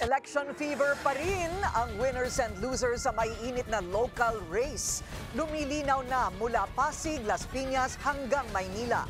Election fever pa rin ang winners and losers sa maiinit na local race. Lumilinaw na mula Pasig, Las Piñas hanggang Maynila.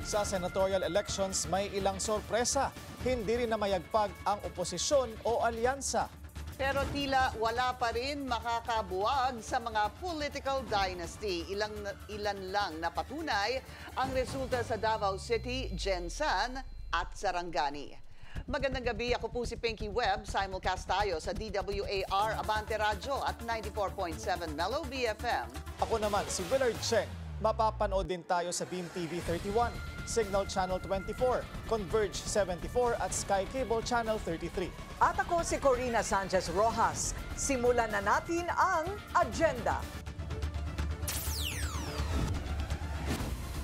Sa senatorial elections, may ilang sorpresa. Hindi rin namayagpag ang oposisyon o alyansa. Pero tila wala pa rin makakabuwag sa mga political dynasty. Ilan lang napatunay ang resulta sa Davao City, Gensan at Sarangani. Magandang gabi, ako po si Pinky Webb. Simulcast tayo sa DWAR Abante Radio at 94.7 Mellow BFM. Ako naman si Willard Cheng. Mapapanood din tayo sa Beam TV 31, Signal Channel 24, Converge 74 at Sky Cable Channel 33. At ako si Corina Sanchez Rojas. Simulan na natin ang agenda.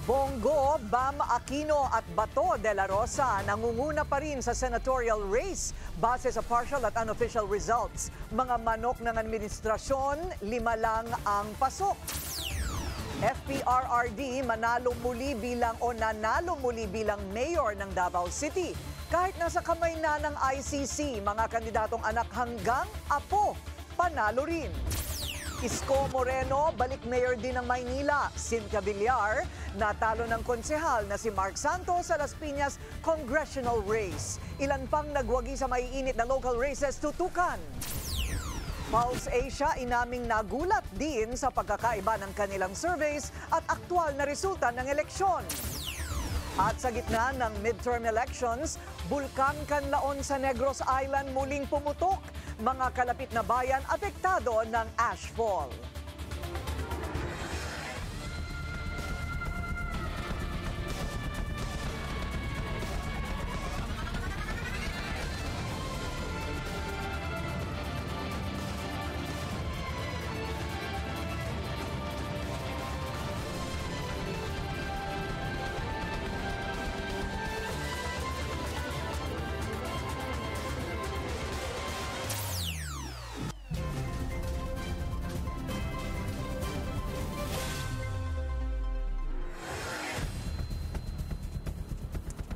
Bongo, Bam Aquino at Bato de la Rosa nangunguna pa rin sa senatorial race base sa partial at unofficial results. Mga manok ng administrasyon, 5 lang ang pasok. FPRRD nanalo muli bilang mayor ng Davao City. Kahit nasa kamay na ng ICC, mga kandidatong anak hanggang apo, panalo rin. Isko Moreno, balik mayor din ng Maynila. Cynthia Villar, natalo ng konsehal na si Mark Santos sa Las Piñas congressional race. Ilan pang nagwagi sa maiinit na local races tutukan. Pulse Asia inaming nagulat din sa pagkakaiba ng kanilang surveys at aktwal na resulta ng eleksyon. At sa gitna ng midterm elections, Bulkan Canlaon sa Negros Island muling pumutok. Mga kalapit na bayan apektado ng ashfall.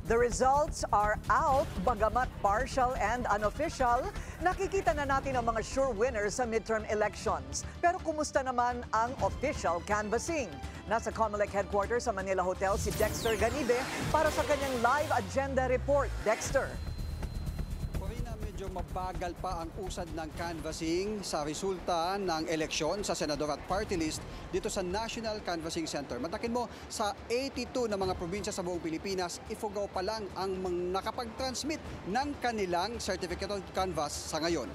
The results are out, bagamat partial and unofficial. Nakikita na natin ang mga sure winners sa midterm elections. Pero kumusta naman ang official canvassing? Nasa COMELEC headquarters sa Manila Hotel si Dexter Ganibe para sa kanyang live agenda report. Dexter. Medyo mabagal pa ang usad ng canvassing sa resulta ng eleksyon sa senador at party list dito sa National Canvassing Center. Matakin mo, sa 82 na mga probinsya sa buong Pilipinas, Ifugao pa lang ang nakapag-transmit ng kanilang certificate of canvass sa ngayon.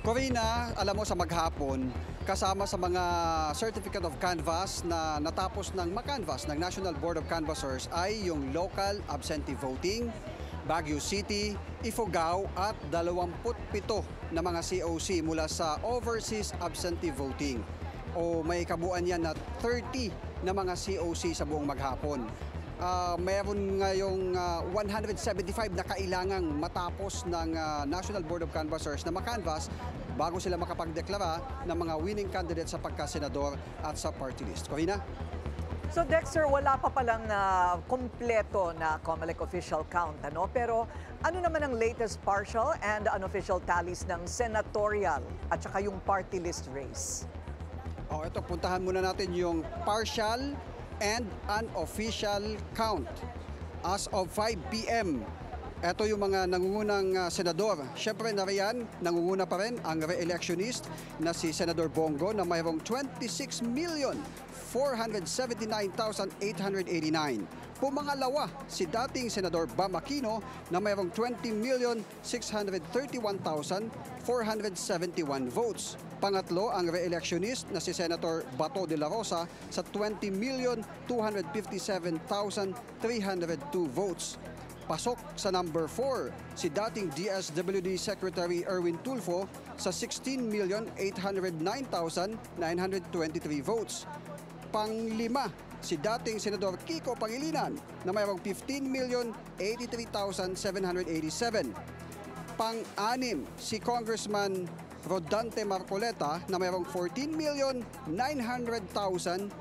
Corina, alam mo sa maghapon, kasama sa mga Certificate of Canvass na natapos ng makanvas ng National Board of Canvassers ay yung local absentee voting, Baguio City, Ifugao at 27 na mga COC mula sa overseas absentee voting. O may kabuuan yan na 30 na mga COC sa buong maghapon. Mayroon ngayong 175 na kailangang matapos ng National Board of Canvassers na makanvas bago sila makapagdeklara ng mga winning candidates sa pagkasenador at sa party list. Corina? So Dexter, wala pa palang kompleto na COMELEC official count, ano? Pero ano naman ang latest partial and unofficial tallies ng senatorial at saka yung party list race? Ito, puntahan muna natin yung partial and unofficial count. As of 5 p.m., ito yung mga nangungunang senador. Siyempre na riyan, nangunguna pa rin ang re-electionist na si Senador Bongo na mayroong 26,479,889. Pumangalawa si dating Senador Bam Aquino na mayroong 20,631,471 votes. Pangatlo ang re-electionist na si Senator Bato de la Rosa sa 20,257,302 votes. Pasok sa number 4 si dating DSWD Secretary Erwin Tulfo sa 16,809,923 votes. Pang-5 si dating Senador Kiko Pangilinan na mayroong 15,083,787. Pang-6 si Congressman Rodante Marcoleta na mayroong 14,900,565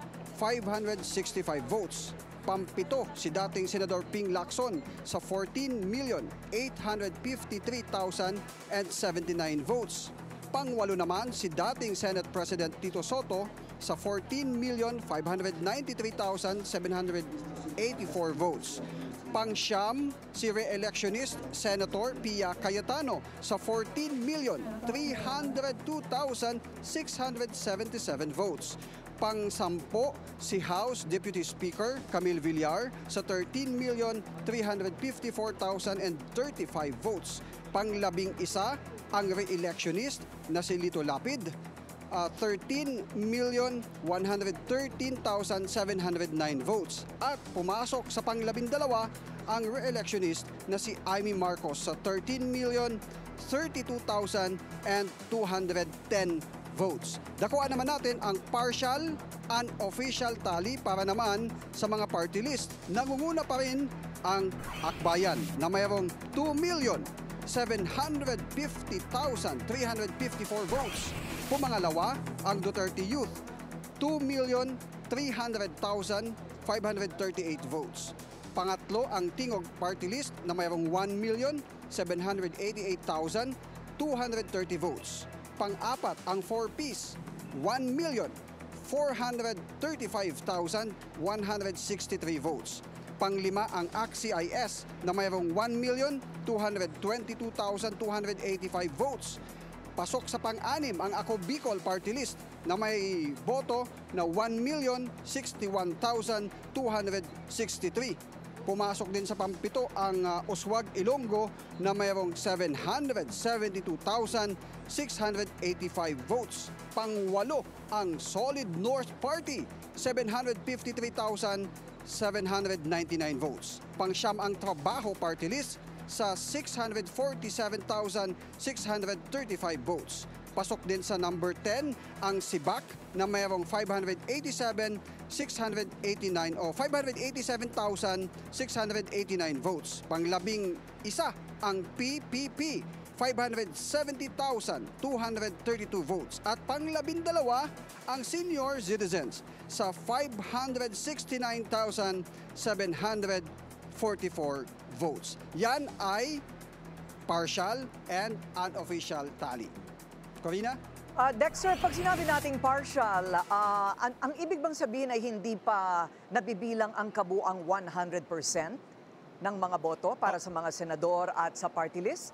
votes. Pang-7 si dating Senador Ping Lacson sa 14,853,079 votes. Pang-8 naman si dating Senate President Tito Soto sa 14,593,784 votes. Pang-9 si re-electionist Senator Pia Cayetano sa 14,302,677 votes. Pang-10 si House Deputy Speaker Camille Villar sa 13,354,035 votes. Pang-11 ang re-electionist na si Lito Lapid, 13,113,709 votes. At pumasok sa pang-12 ang re-electionist na si Amy Marcos sa 13,032,210 votes. Dakuan naman natin ang partial and official tally para naman sa mga party list. Nangunguna pa rin ang Akbayan na mayroong 2,750,354 votes. Pumangalawa ang Duterte Youth, 2,300,538 votes. Pangatlo ang Tingog Party List na mayroong 1,788,230 votes. Pang-apat ang 4Ps, 1,435,163 votes. Pang-5 ang AXIS na mayroong 1,222,285 votes. Pasok sa pang-6 ang Ako Bicol Party List na may boto na 1,061,263. Pumasok din sa pang-7 ang Uswag Ilonggo na mayroong 772,685 votes. Pang-8 ang Solid North Party, 753,799 votes. Pang-9 ang Trabaho Party List sa 647,635 votes. Pasok din sa number 10 ang Sibak na mayroong 587,689 o 587,689 votes. Pang-11 ang PPP, 570,232 votes. At pang-12 ang Senior Citizens sa 569,744 votes. Yan ay partial and unofficial tally. Corina? Dexter, pag sinabi nating partial, ang ibig bang sabihin ay hindi pa nabibilang ang kabuang 100% ng mga boto para sa mga senador at sa party list?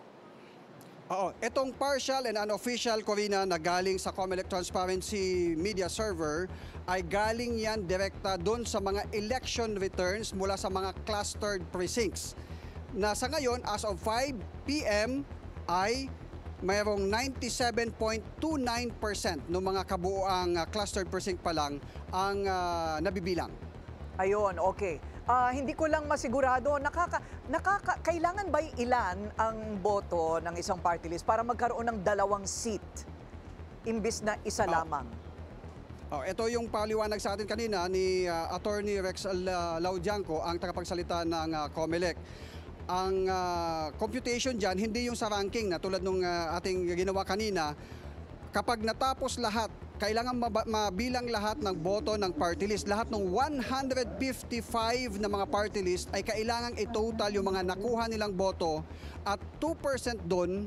Oo, itong partial and unofficial, Corina, na galing sa COMELEC Transparency Media Server ay galing yan direkta doon sa mga election returns mula sa mga clustered precincts. Na sa ngayon, as of 5 p.m. ay mayroong 97.29% ng mga kabuoang clustered precinct pa lang ang nabibilang. Ayun, okay. Hindi ko lang masigurado, kailangan ba ilan ang boto ng isang party list para magkaroon ng 2 seat imbis na isa lamang? Ito yung paliwanag sa atin kanina ni Attorney Rex Laudianco, ang tagapagsalita ng COMELEC. Ang computation dyan, hindi yung sa ranking na tulad nung ating ginawa kanina. Kapag natapos lahat, kailangan mabilang lahat ng boto ng party list. Lahat ng 155 na mga party list ay kailangang i-total yung mga nakuha nilang boto at 2% doon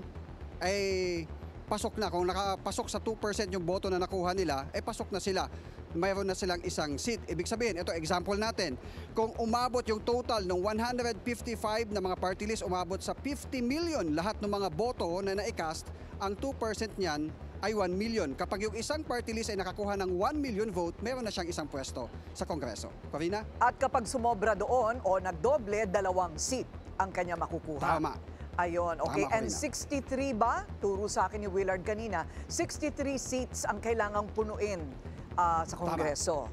ay pasok na. Kung nakapasok sa 2% yung boto na nakuha nila, ay pasok na sila. Mayroon na silang isang seat. Ibig sabihin, ito example natin, kung umabot yung total ng 155 na mga party list, umabot sa 50 million lahat ng mga boto na na-cast, ang 2% niyan ay 1 million. Kapag yung isang party list ay nakakuha ng 1 million vote, mayroon na siyang isang pwesto sa Kongreso. Corina? At kapag sumobra doon o nagdoble, 2 seat ang kanya makukuha. Tama. Ayun, okay. Tama, And 63 ba? Turo sa akin ni Willard kanina, 63 seats ang kailangang punuin sa Kongreso.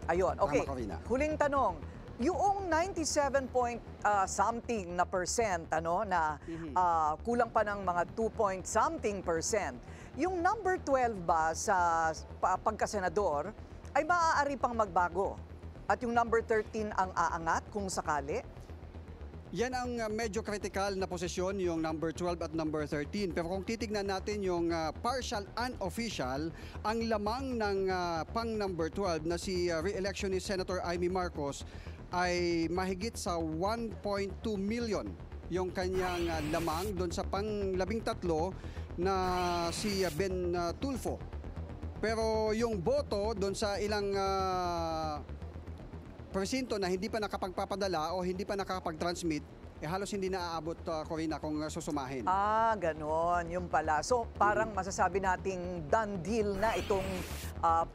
Ayun, okay. Tama, Corina. Huling tanong, Yung 97 point something na percent, na kulang pa ng mga 2 point something percent, yung number 12 ba sa pagkasenador ay maaari pang magbago? At yung number 13 ang aangat kung sakali? Yan ang medyo critical na posisyon, yung number 12 at number 13. Pero kung titignan natin yung partial unofficial, ang lamang ng pang number 12 na si re-election ni Senator Amy Marcos ay mahigit sa 1.2 million yung kanyang lamang doon sa pang 13 na si Ben Tulfo. Pero yung boto doon sa ilang presinto na hindi pa nakapagpapadala o hindi pa nakakapag-transmit, halos hindi na aabot, Corina, kung susumahin. Ganon. Yung pala. So, parang masasabi nating done deal na itong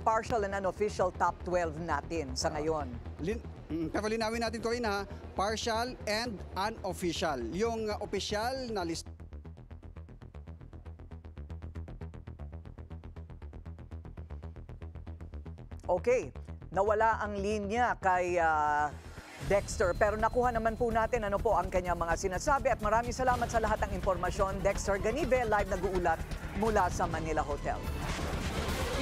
partial and unofficial top 12 natin sa ngayon. Pero linawin natin, Corina, partial and unofficial. Yung opisyal na list. Okay. Nawala ang linya kay Dexter, pero nakuha naman po natin ano po ang kanyang mga sinasabi at maraming salamat sa lahat ng impormasyon. Dexter Ganive, live nag-uulat mula sa Manila Hotel.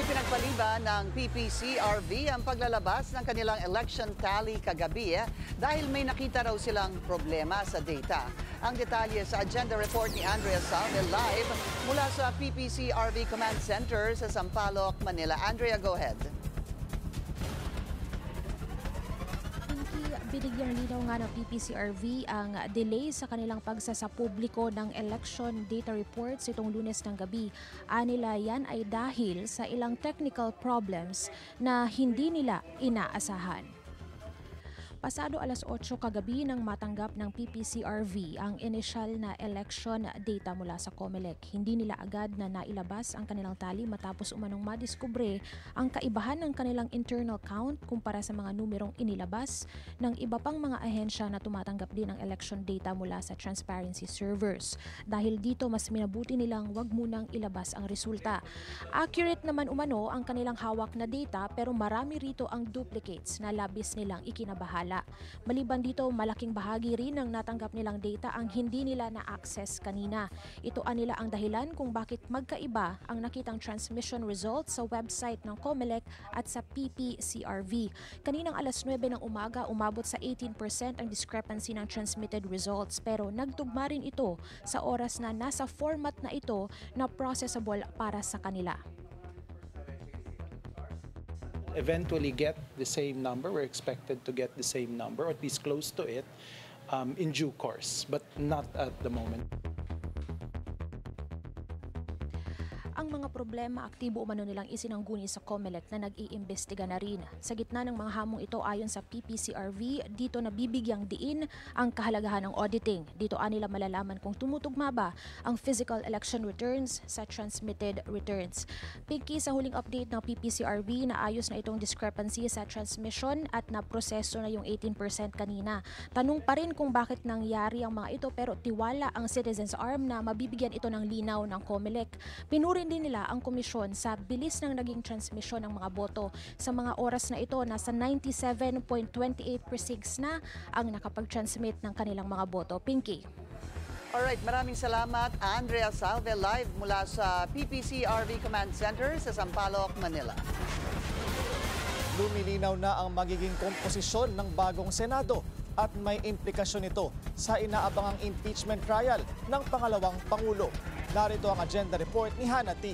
Ipinagpaliban ng PPCRV ang paglalabas ng kanilang election tally kagabi dahil may nakita raw silang problema sa data. Ang detalye sa agenda report ni Andrea Salve live mula sa PPCRV Command Center sa Sampaloc, Manila. Andrea, go ahead. Binigyang linaw nga ng PPCRV ang delay sa kanilang pagsasapubliko ng election data reports itong Lunes ng gabi. Anila yan ay dahil sa ilang technical problems na hindi nila inaasahan. Pasado alas 8 kagabi nang matanggap ng PPCRV ang initial na election data mula sa COMELEC. Hindi nila agad na nailabas ang kanilang tally matapos umanong madiskubre ang kaibahan ng kanilang internal count kumpara sa mga numerong inilabas ng iba pang mga ahensya na tumatanggap din ng election data mula sa transparency servers. Dahil dito mas minabuti nilang wag munang ilabas ang resulta. Accurate naman umano ang kanilang hawak na data pero marami rito ang duplicates na labis nilang ikinabahala. Maliban dito, malaking bahagi rin ng natanggap nilang data ang hindi nila na-access kanina. Ito nila ang dahilan kung bakit magkaiba ang nakitang transmission results sa website ng COMELEC at sa PPCRV. Kaninang alas 9 ng umaga, umabot sa 18% ang discrepancy ng transmitted results pero nagtugma rin ito sa oras na nasa format na ito na processable para sa kanila. Eventually get the same number. We're expected to get the same number or at least close to it in due course, but not at the moment. Ang mga problema aktibo umano nilang isinangguni sa COMELEC na nag-iimbestiga na rin. Sa gitna ng mga hamong ito ayon sa PPCRV, dito nabibigyang diin ang kahalagahan ng auditing. Dito nila malalaman kung tumutugma ba ang physical election returns sa transmitted returns. Pinky, sa huling update ng PPCRV, naayos na itong discrepancy sa transmission at naproseso na yung 18% kanina. Tanong pa rin kung bakit nangyari ang mga ito pero tiwala ang Citizens Arm na mabibigyan ito ng linaw ng COMELEC. Pinurin din nila ang komisyon sa bilis ng naging transmisyon ng mga boto. Sa mga oras na ito, nasa 97.28% na ang nakapag-transmit ng kanilang mga boto. Pinky. Alright, maraming salamat Andrea Salve live mula sa PPCRV Command Center sa Sampaloc, Manila. Lumilinaw na ang magiging komposisyon ng bagong Senado at may implikasyon ito sa inaabangang impeachment trial ng pangalawang Pangulo. Narito ang agenda report ni Hannah T.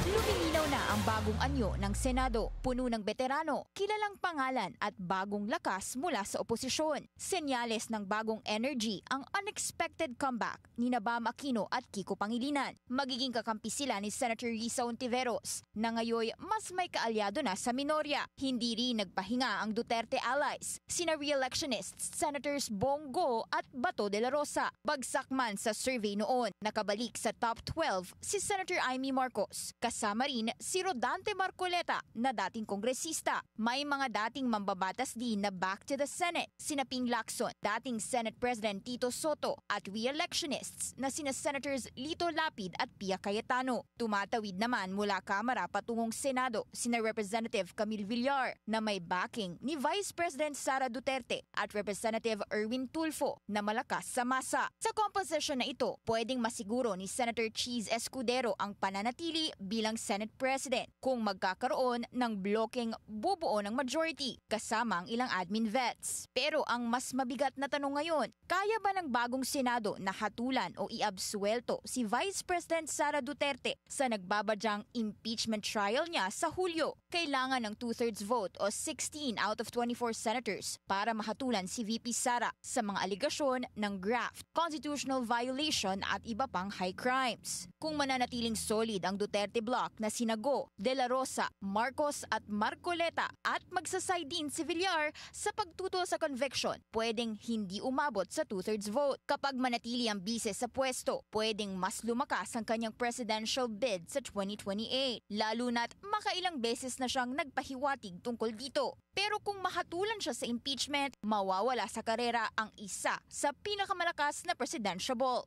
Lumilinaw na ang bagong anyo ng Senado, puno ng veterano, kilalang pangalan at bagong lakas mula sa oposisyon. Senyales ng bagong energy ang unexpected comeback ni Bam Aquino at Kiko Pangilinan. Magiging kakampi sila ni Senator Risa Ontiveros na ngayon mas may kaalyado na sa minorya. Hindi rin nagpahinga ang Duterte allies, sina re-electionists Senators Bongo at Bato de la Rosa. Bagsak man sa survey noon, nakabalik sa top 12 si Senator Amy Marcos. Kasama rin si Rodante Marcoleta na dating kongresista. May mga dating mambabatas din na back to the Senate, sina Ping Lacson, dating Senate President Tito Soto at re-electionists na sina Senators Lito Lapid at Pia Cayetano. Tumatawid naman mula Kamara patungong Senado sina Representative Camille Villar na may backing ni Vice President Sara Duterte at Representative Erwin Tulfo na malakas sa masa. Sa composition na ito, pwedeng masiguro ni Senator Cheese Escudero ang pananatili bilang Senate President kung magkakaroon ng blocking bubuo ng majority kasama ang ilang admin vets. Pero ang mas mabigat na tanong ngayon, kaya ba ng bagong Senado na hatulan o iabsuelto si Vice President Sara Duterte sa nagbabadyang impeachment trial niya sa Hulyo? Kailangan ng 2/3 vote o 16 out of 24 senators para mahatulan si VP Sara sa mga aligasyon ng graft, constitutional violation at iba pang high crimes. Kung mananatiling solid ang Duterte bloc na sina Go, De La Rosa, Marcos at Marcoleta at magsasay din si Villar sa pagtutol sa conviction, pwedeng hindi umabot sa 2/3 vote. Kapag manatili ang bise sa pwesto, pwedeng mas lumakas ang kanyang presidential bid sa 2028, lalo na't makailang beses na siyang nagpahiwatig tungkol dito. Pero kung mahatulan siya sa impeachment, mawawala sa karera ang isa sa pinakamalakas na presidentiable.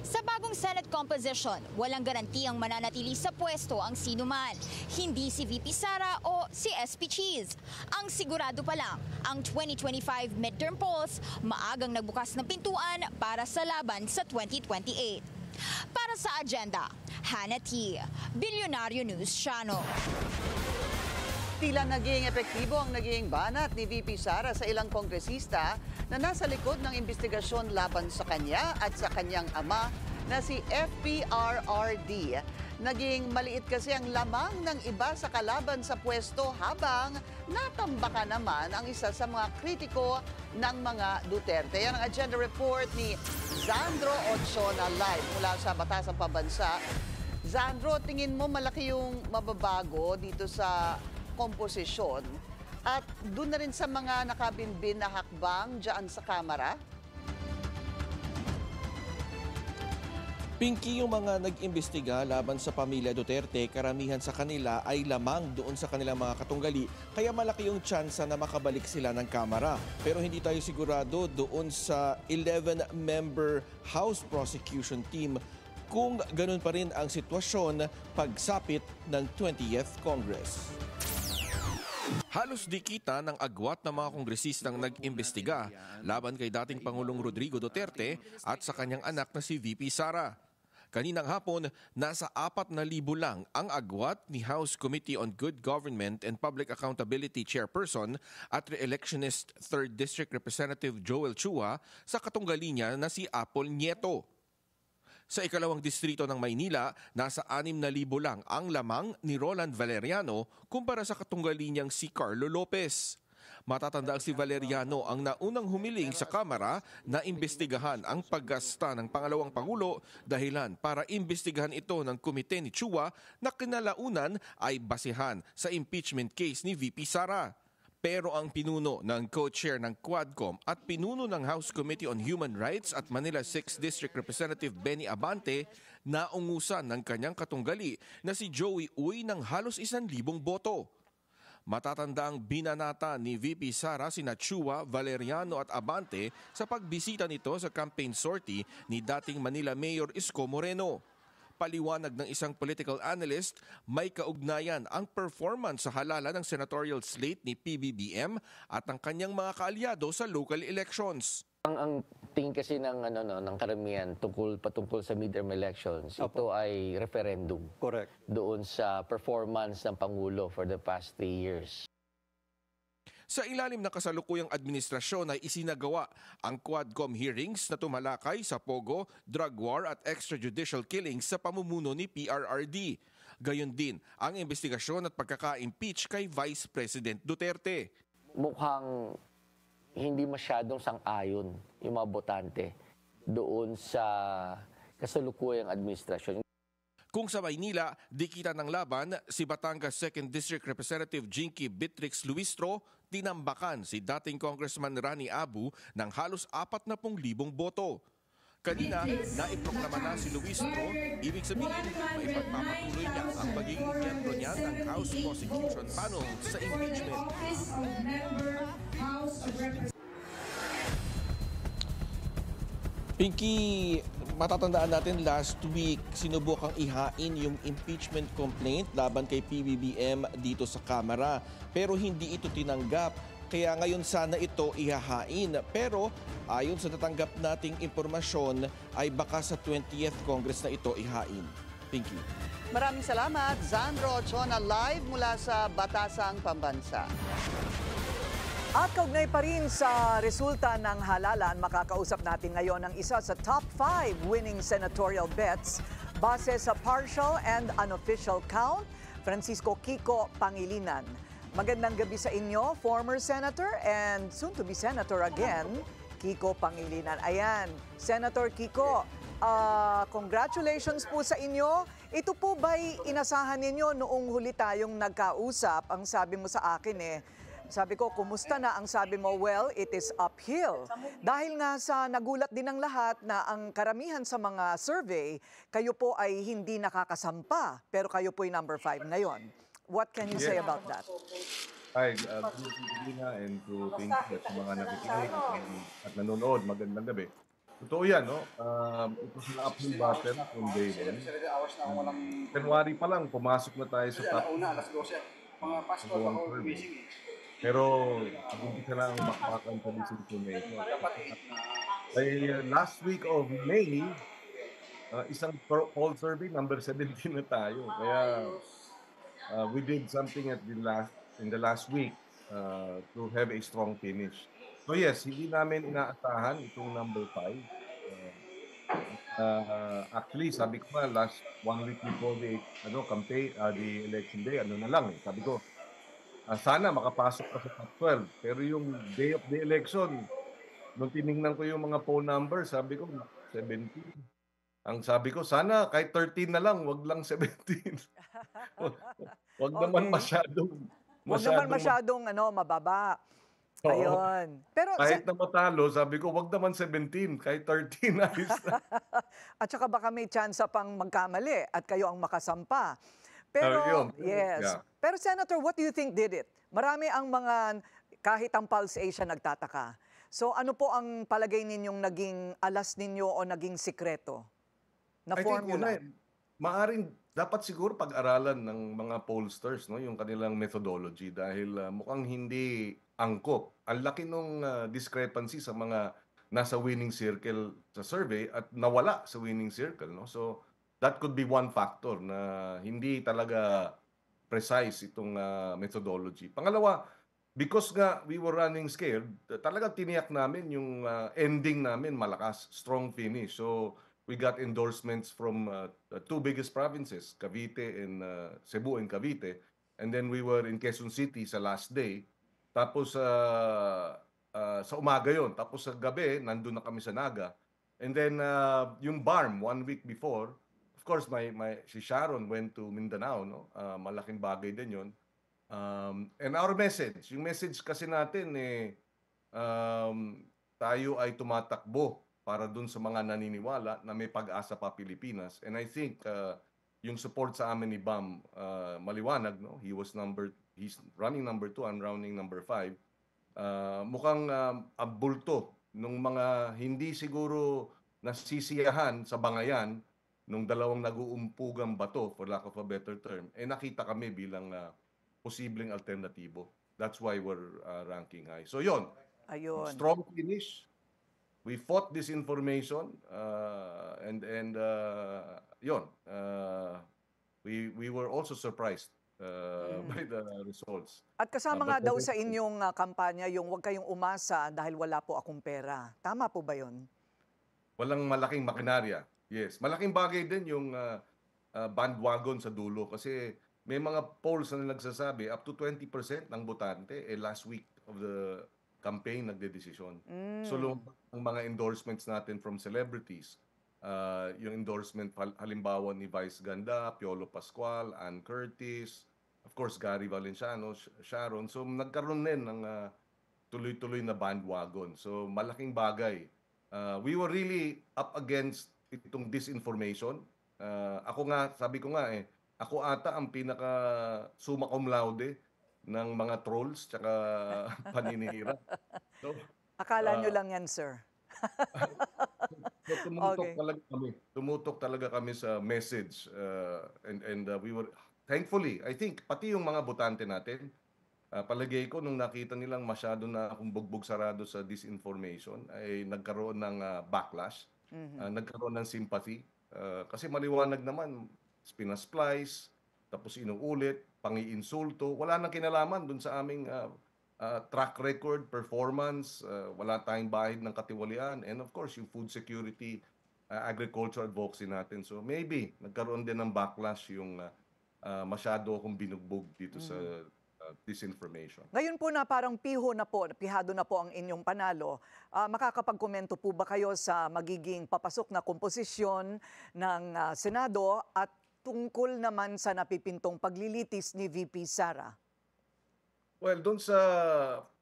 Sa bagong Senate composition, walang garantiyang mananatili sa pwesto ang sinuman, hindi si VP Sara o si SP Cheese. Ang sigurado pa lang, ang 2025 midterm polls maagang nagbukas ng pintuan para sa laban sa 2028. Para sa agenda, Hannah T., Bilyonaryo News Channel. Tila naging epektibo ang naging banat ni VP Sara sa ilang kongresista na nasa likod ng investigasyon laban sa kanya at sa kanyang ama na si FPRRD. Naging maliit kasi ang lamang ng iba sa kalaban sa pwesto habang natambakan naman ang isa sa mga kritiko ng mga Duterte. Yan ang agenda report ni Zandro Ochoa live mula sa Batasan Pambansa. Zandro, tingin mo malaki yung mababago dito sa komposisyon at doon na rin sa mga nakabinbin na hakbang dyan sa Kamara? Pinky, yung mga nag-imbestiga laban sa pamilya Duterte, karamihan sa kanila ay lamang doon sa kanilang mga katunggali, kaya malaki yung tsansa na makabalik sila ng Kamara. Pero hindi tayo sigurado doon sa 11-member House Prosecution Team kung ganun pa rin ang sitwasyon pagsapit ng 20th Congress. Halos di kita ng agwat ng mga kongresistang nag-imbestiga laban kay dating Pangulong Rodrigo Duterte at sa kanyang anak na si VP Sara. Kaninang hapon, nasa 4,000 lang ang agwat ni House Committee on Good Government and Public Accountability Chairperson at re-electionist 3rd District Representative Joel Chua sa katunggali niya na si Apple Nieto. Sa ikalawang distrito ng Maynila, nasa 6,000 lang ang lamang ni Roland Valeriano kumpara sa katunggali niyang si Carlo Lopez. Matatanda si Valeriano ang naunang humiling sa Kamara na imbestigahan ang paggasta ng pangalawang Pangulo dahilan para imbestigahan ito ng komite ni Chua na kinalaunan ay basehan sa impeachment case ni VP Sara. Pero ang pinuno ng co-chair ng Quadcom at pinuno ng House Committee on Human Rights at Manila 6th District Representative Benny Abante naungusan ng kanyang katunggali na si Joey Uy ng halos 1,000 boto. Matatanda ang binanata ni VP Sara sina Chua, Valeriano at Abante sa pagbisita nito sa campaign sortie ni dating Manila Mayor Isko Moreno. Paliwanag ng isang political analyst, may kaugnayan ang performance sa halalan ng senatorial slate ni PBBM at ang kanyang mga kaalyado sa local elections. Ang tingin kasi ng karamihan patungkol sa midterm elections, ito ay referendum. Correct. Doon sa performance ng Pangulo for the past 3 years. Sa ilalim ng kasalukuyang administrasyon ay isinagawa ang Quadcom hearings na tumalakay sa pogo, drug war at extrajudicial killings sa pamumuno ni PRRD. Gayon din ang investigasyon at pagkaka-impeach kay Vice President Duterte. Mukhang hindi masyadong sang-ayon yung mga botante doon sa kasalukuyang administrasyon. Kung sa Maynila, dikita ng laban, si Batangas 2nd District Representative Jinky Beatrix Luistro, tinambakan si dating Congressman Rani Abu ng halos 40,000 boto. Kanina, naiproklama na si Luis Tro, ibig sabihin, may pagpapatuloy niya ang magiging miyembro niya ng House Prosecution Panel sa impeachment. Pinky, matatandaan natin last week sinubukang ihain yung impeachment complaint laban kay PBBM dito sa Kamara. Pero hindi ito tinanggap. Kaya ngayon sana ito ihahain. Pero ayon sa natanggap nating impormasyon ay baka sa 20th Congress na ito ihain. Pinky. Maraming salamat, Zandro Chona, live mula sa Batasang Pambansa. At kaugnay pa rin sa resulta ng halalan, makakausap natin ngayon ang isa sa top 5 winning senatorial bets base sa partial and unofficial count, Francisco Kiko Pangilinan. Magandang gabi sa inyo, former senator and soon-to-be senator again, Kiko Pangilinan. Ayan, Senator Kiko, congratulations po sa inyo. Ito po ba'y inasahan ninyo noong huli tayong nagkausap? Ang sabi mo sa akin sabi ko, kumusta na? Ang sabi mo, well, it is uphill. Dahil nga sa nagulat din ng lahat na ang karamihan sa mga survey, kayo po ay hindi nakakasampa, pero kayo po ay number 5 ngayon. What can you say about that? Hi, good evening and to thank you sa mga nakikinig at nanonood. Magandang gabi. Totoo yan, no? Ito sila uphill battle from day one. January pa lang, pumasok na tayo sa top. Pero mag-umpisa na ang makakang sa disinformation. Last week of May, isang poll survey, number 17 na tayo. Kaya we did something in the last week to have a strong finish. So yes, hindi namin inaasahan itong number 5. Actually, sabi ko nga, last 1 week before the campaign, the election day, na lang sabi ko, sana makapasok ka sa top 12. Pero yung day of the election, nung tinignan ko yung mga phone numbers, sabi ko, 17. Ang sabi ko, sana kahit 13 na lang, wag lang 17. Wag naman masyadong mababa. Oo. Ayun. Pero kahit na matalo, sabi ko, wag naman 17, kahit 13 ayos na. at saka baka may chance pang magkamali at kayo ang makasampa. Pero, Yun. yes. Yeah. Pero Senator, what do you think did it? Marami ang mga, kahit ang Pulse Asia nagtataka. So ano po ang palagay ninyong naging alas ninyo o naging sikreto na I think formula? maaring dapat siguro pag-aralan ng mga pollsters, no, yung kanilang methodology dahil mukhang hindi angkop. Ang laki nung discrepancy sa mga nasa winning circle sa survey at nawala sa winning circle, no? So that could be one factor na hindi talaga precise itong methodology. Pangalawa, because nga we were running scared, talaga tiniyak namin yung ending namin malakas, strong finish. So we got endorsements from the two biggest provinces, Cavite and Cebu and Cavite. And then we were in Quezon City sa last day. Tapos sa umaga yon. Tapos sa gabi, nandun na kami sa Naga. And then yung BARM, 1 week before, of course, si Sharon went to Mindanao. No? Malaking bagay din yun. And our message, yung message kasi natin, tayo ay tumatakbo para dun sa mga naniniwala na may pag-asa pa Pilipinas. And I think yung support sa amin ni Bam maliwanag, no? He's running number 2, I'm running number 5. Mukhang abulto nung mga hindi siguro nasisiyahan sa bangayan nung dalawang nag-uumpugang bato, for lack of a better term, nakita kami bilang posibleng alternatibo. That's why we're ranking high. So yun, Ayun. strong finish. We fought this information and yun, we were also surprised by the results. At kasama But nga daw sa inyong kampanya yung huwag kayong umasa dahil wala po akong pera. Tama po ba yun? Walang malaking makinarya. Yes, malaking bagay din yung bandwagon sa dulo kasi may mga polls na nagsasabi up to 20% ng botante last week of the campaign nagdedesisyon. So ang mga endorsements natin from celebrities, yung endorsement halimbawa ni Vice Ganda, Piolo Pascual, Ann Curtis, of course Gary Valenciano, Sharon. So nagkaroon din ng tuloy-tuloy na bandwagon. So malaking bagay We were really up against itong disinformation. Ako nga, sabi ko nga ako ata ang pinaka summa cum laude ng mga trolls tsaka paninira. So, Akala nyo lang yan, sir. so tumutok Okay. talaga kami. Tumutok talaga kami sa message. And we were, thankfully, I think, pati yung mga botante natin, palagay ko nung nakita nilang masyado na akong bugbog sarado sa disinformation, ay nagkaroon ng backlash, nagkaroon ng sympathy. Kasi maliwanag naman, pinasplice, tapos inuulit, pangiinsulto, wala nang kinalaman dun sa aming track record, performance, wala tayong bahid ng katiwalian, and of course, yung food security, agriculture advocacy natin. So maybe, nagkaroon din ng backlash yung masyado akong binugbog dito sa disinformation. Ngayon po na parang pihado na po ang inyong panalo, makakapagkomento po ba kayo sa magiging papasok na komposisyon ng Senado at tungkol naman sa napipintong paglilitis ni VP Sara? Well, doon sa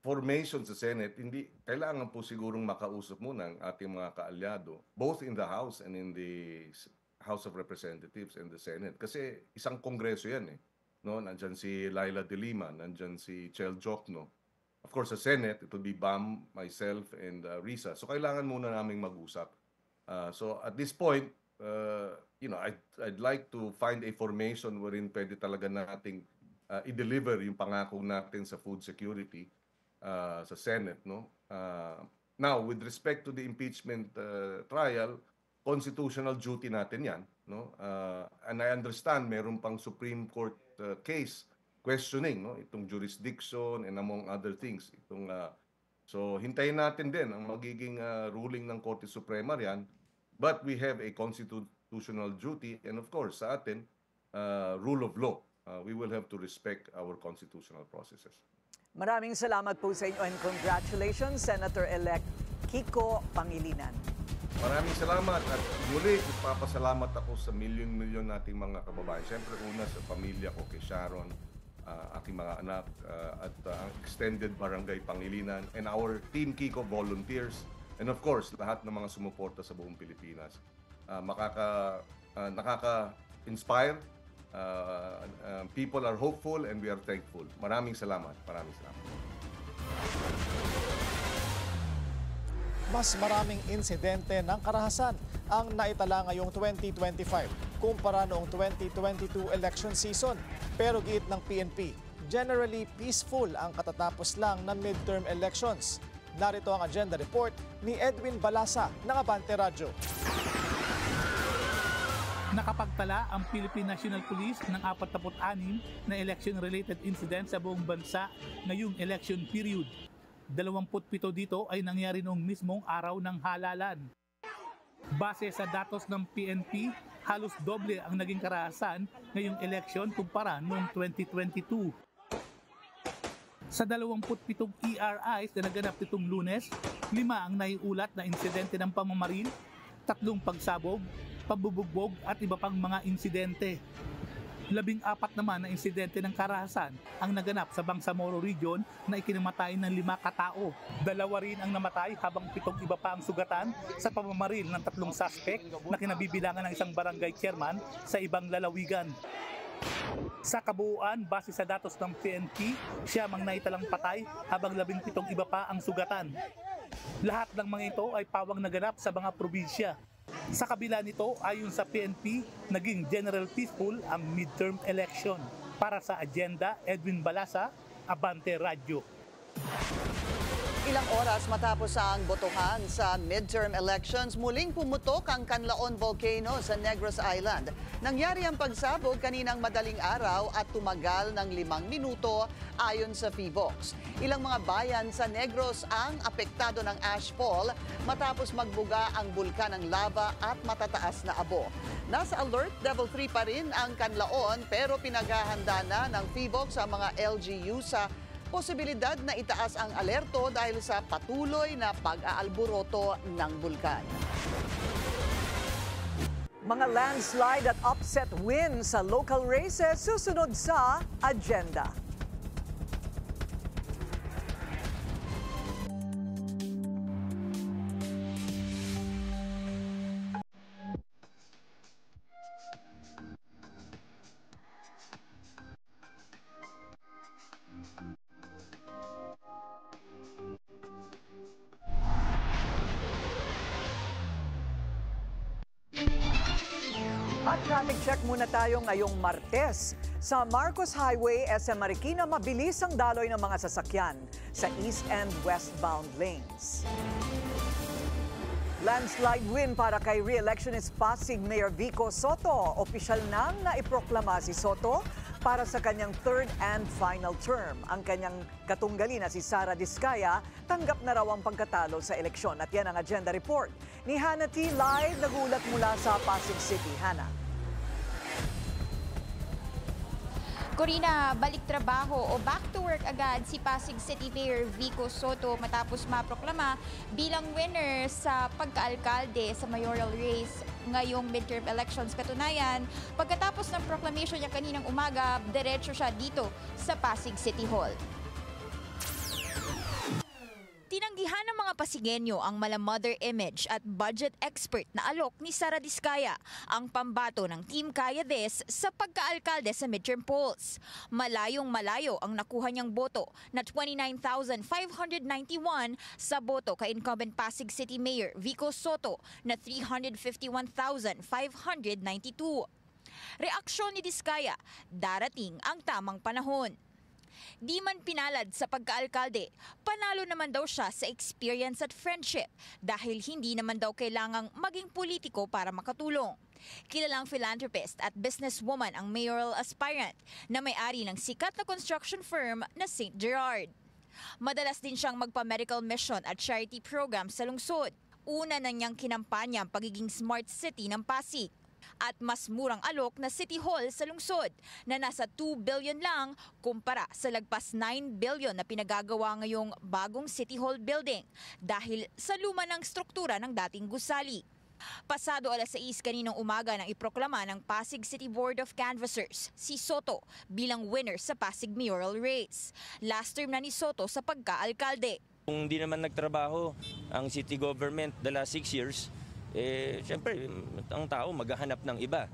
formation sa Senate, hindi kailangan po sigurong makausap muna ang ating mga kaalyado, both in the House and in the House of Representatives and the Senate. Kasi isang kongreso yan No, nandyan si Laila De Lima, nandyan si Chel Jokno. Of course, sa Senate, it will be Bam, myself, and Risa. So kailangan muna naming mag-usap. So at this point, I'd like to find a formation wherein pwede talaga nating i-deliver yung pangako natin sa food security sa Senate. No? Now, with respect to the impeachment trial, constitutional duty natin yan. No? And I understand meron pang Supreme Court case questioning itong jurisdiction and among other things. So hintayin natin din ang magiging ruling ng Korte Suprema riyan. But we have a constitutional duty and of course sa atin, rule of law. We will have to respect our constitutional processes. Maraming salamat po sa inyo and congratulations, Senator-elect Kiko Pangilinan. Maraming salamat at muli nagpapasalamat ako sa milyon-milyon nating mga kababayan. Siyempre una sa pamilya ko, kay Sharon, aking mga anak at ang extended barangay Pangilinan and our Team Kiko volunteers and of course lahat ng mga sumuporta sa buong Pilipinas. Nakaka-inspire, people are hopeful and we are thankful. Maraming salamat. Maraming salamat. Mas maraming insidente ng karahasan ang naitala ngayong 2025 kumpara noong 2022 election season. Pero giit ng PNP, generally peaceful ang katatapos lang ng midterm elections. Narito ang agenda report ni Edwin Balasa ng Abante Radyo. Nakapagtala ang Philippine National Police ng 46 na election-related incidents sa buong bansa ngayong election period. 27 dito ay nangyari noong mismong araw ng halalan. Base sa datos ng PNP, halos doble ang naging karahasan ngayong eleksyon kumpara noong 2022. Sa 27 ERIs na naganap nitong Lunes, 5 ang naiulat na insidente ng pamamaril, 3 pagsabog, pambubugbog at iba pang mga insidente. 14 naman na insidente ng karahasan ang naganap sa Bangsamoro Region na ikinamatay ng 5 katao. 2 rin ang namatay habang 7 iba pa ang sugatan sa pamamaril ng 3 suspect na kinabibilangan ng isang barangay chairman sa ibang lalawigan. Sa kabuuan, base sa datos ng PNP, 7 ang naitalang patay habang 17 iba pa ang sugatan. Lahat ng mga ito ay pawang naganap sa mga probinsya. Sa kabila nito, ayon sa PNP, naging general peaceful ang midterm election. Para sa agenda, Edwin Balasa, Abante Radyo. Ilang oras matapos ang botohan sa midterm elections, muling pumutok ang Canlaon Volcano sa Negros Island. Nangyari ang pagsabog kaninang madaling araw at tumagal ng 5 minuto ayon sa PHIVOLCS. Ilang mga bayan sa Negros ang apektado ng ashfall matapos magbuga ang bulkan ng lava at matataas na abo. Nasa alert level 3 pa rin ang Canlaon pero pinaghahanda na ng PHIVOLCS ang mga LGU sa posibilidad na itaas ang alerto dahil sa patuloy na pag-aalburoto ng bulkan. Mga landslide at upset wins sa local races susunod sa agenda. Traffic check muna tayo ngayong Martes. Sa Marcos Highway, SM Marikina, mabilis ang daloy ng mga sasakyan sa east and westbound lanes. Landslide win para kay re-electionist Pasig Mayor Vico Soto. Opisyal nang naiproklama si Soto para sa kanyang third and final term. Ang kanyang katunggali na si Sara Diskaya tanggap na raw ang pagkatalo sa eleksyon. At yan ang agenda report ni Hannah T. Live, nagulat mula sa Pasig City. Hannah. Corina, balik trabaho o back to work agad si Pasig City Mayor Vico Soto matapos maproklama bilang winner sa pagkaalkalde sa mayoral race ngayong midterm elections. Katunayan, pagkatapos ng proclamation niya kaninang umaga, diretso siya dito sa Pasig City Hall. Tinanggihan ng mga Pasigenyo ang mala-mother image at budget expert na alok ni Sara Diskaya, ang pambato ng Team Kaya This sa pagkaalkalde sa midterm polls. Malayong-malayo ang nakuha niyang boto na 29,591 sa boto kay incumbent Pasig City Mayor Vico Soto na 351,592. Reaksyon ni Diskaya, darating ang tamang panahon. Di man pinalad sa pagkaalkalde, panalo naman daw siya sa experience at friendship dahil hindi naman daw kailangang maging politiko para makatulong. Kilalang philanthropist at businesswoman ang mayoral aspirant na may-ari ng sikat na construction firm na St. Gerard. Madalas din siyang magpa-medical mission at charity program sa lungsod. Una na niyang kinampanya ang pagiging smart city ng Pasig. At mas murang alok na City Hall sa lungsod na nasa 2 billion lang kumpara sa lagpas 9 billion na pinagagawa ngayong bagong City Hall building dahil sa luma ng struktura ng dating gusali. Pasado alas 6 kaninang umaga nang iproklama ng Pasig City Board of Canvassers si Soto bilang winner sa Pasig mayoral race. Last term na ni Soto sa pagkaalkalde. Kung hindi naman nagtrabaho ang city government the last 6 years, siyempre, ang tao maghahanap ng iba.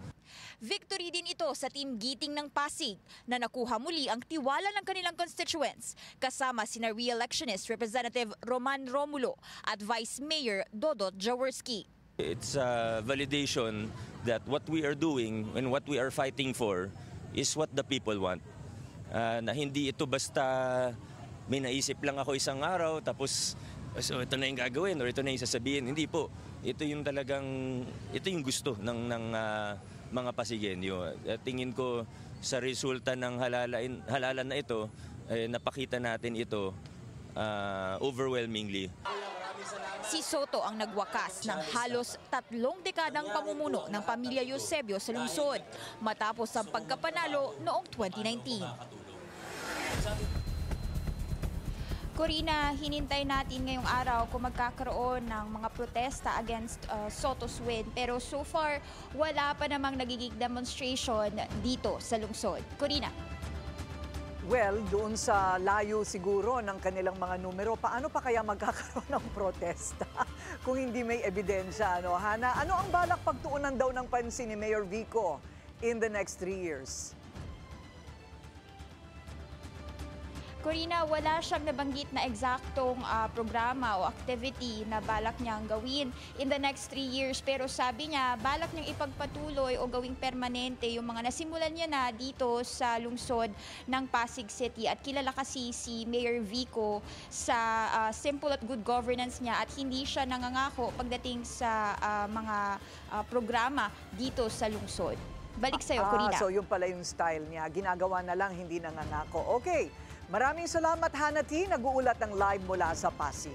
Victory din ito sa Team Giting ng Pasig na nakuha muli ang tiwala ng kanilang constituents kasama sina re-electionist Representative Roman Romulo at Vice Mayor Dodot Jaworski. It's a validation that what we are doing and what we are fighting for is what the people want. Na hindi ito basta may naisip lang ako isang araw tapos so ito na yung gagawin or ito na yung sasabihin. Hindi po. Ito yung gusto ng mga Pasigenyo. Tingin ko sa resulta ng halalan na ito, napakita natin ito overwhelmingly. Si Soto ang nagwakas ng halos 3 dekadang pamumuno ng pamilya Eusebio sa lungsod matapos ang pagkapanalo noong 2019. Corina, hinintay natin ngayong araw kung magkakaroon ng mga protesta against Soto's win. Pero so far, wala pa namang nagiging demonstration dito sa lungsod. Corina. Well, doon sa layo siguro ng kanilang mga numero, paano pa kaya magkakaroon ng protesta kung hindi may ebidensya? Hana, ano ang balak pagtuunan daw ng pansin ni Mayor Vico in the next 3 years? Corina, wala siyang nabanggit na eksaktong programa o activity na balak niyang gawin in the next 3 years. Pero sabi niya, balak niyang ipagpatuloy o gawing permanente yung mga nasimulan niya na dito sa lungsod ng Pasig City. At kilala kasi si Mayor Vico sa simple at good governance niya at hindi siya nangangako pagdating sa mga programa dito sa lungsod. Balik sa'yo, Corina. So yun pala yung style niya. Ginagawa na lang, hindi nangangako. Okay. Maraming salamat, Hannah T. Nag-uulat ng live mula sa Pasig.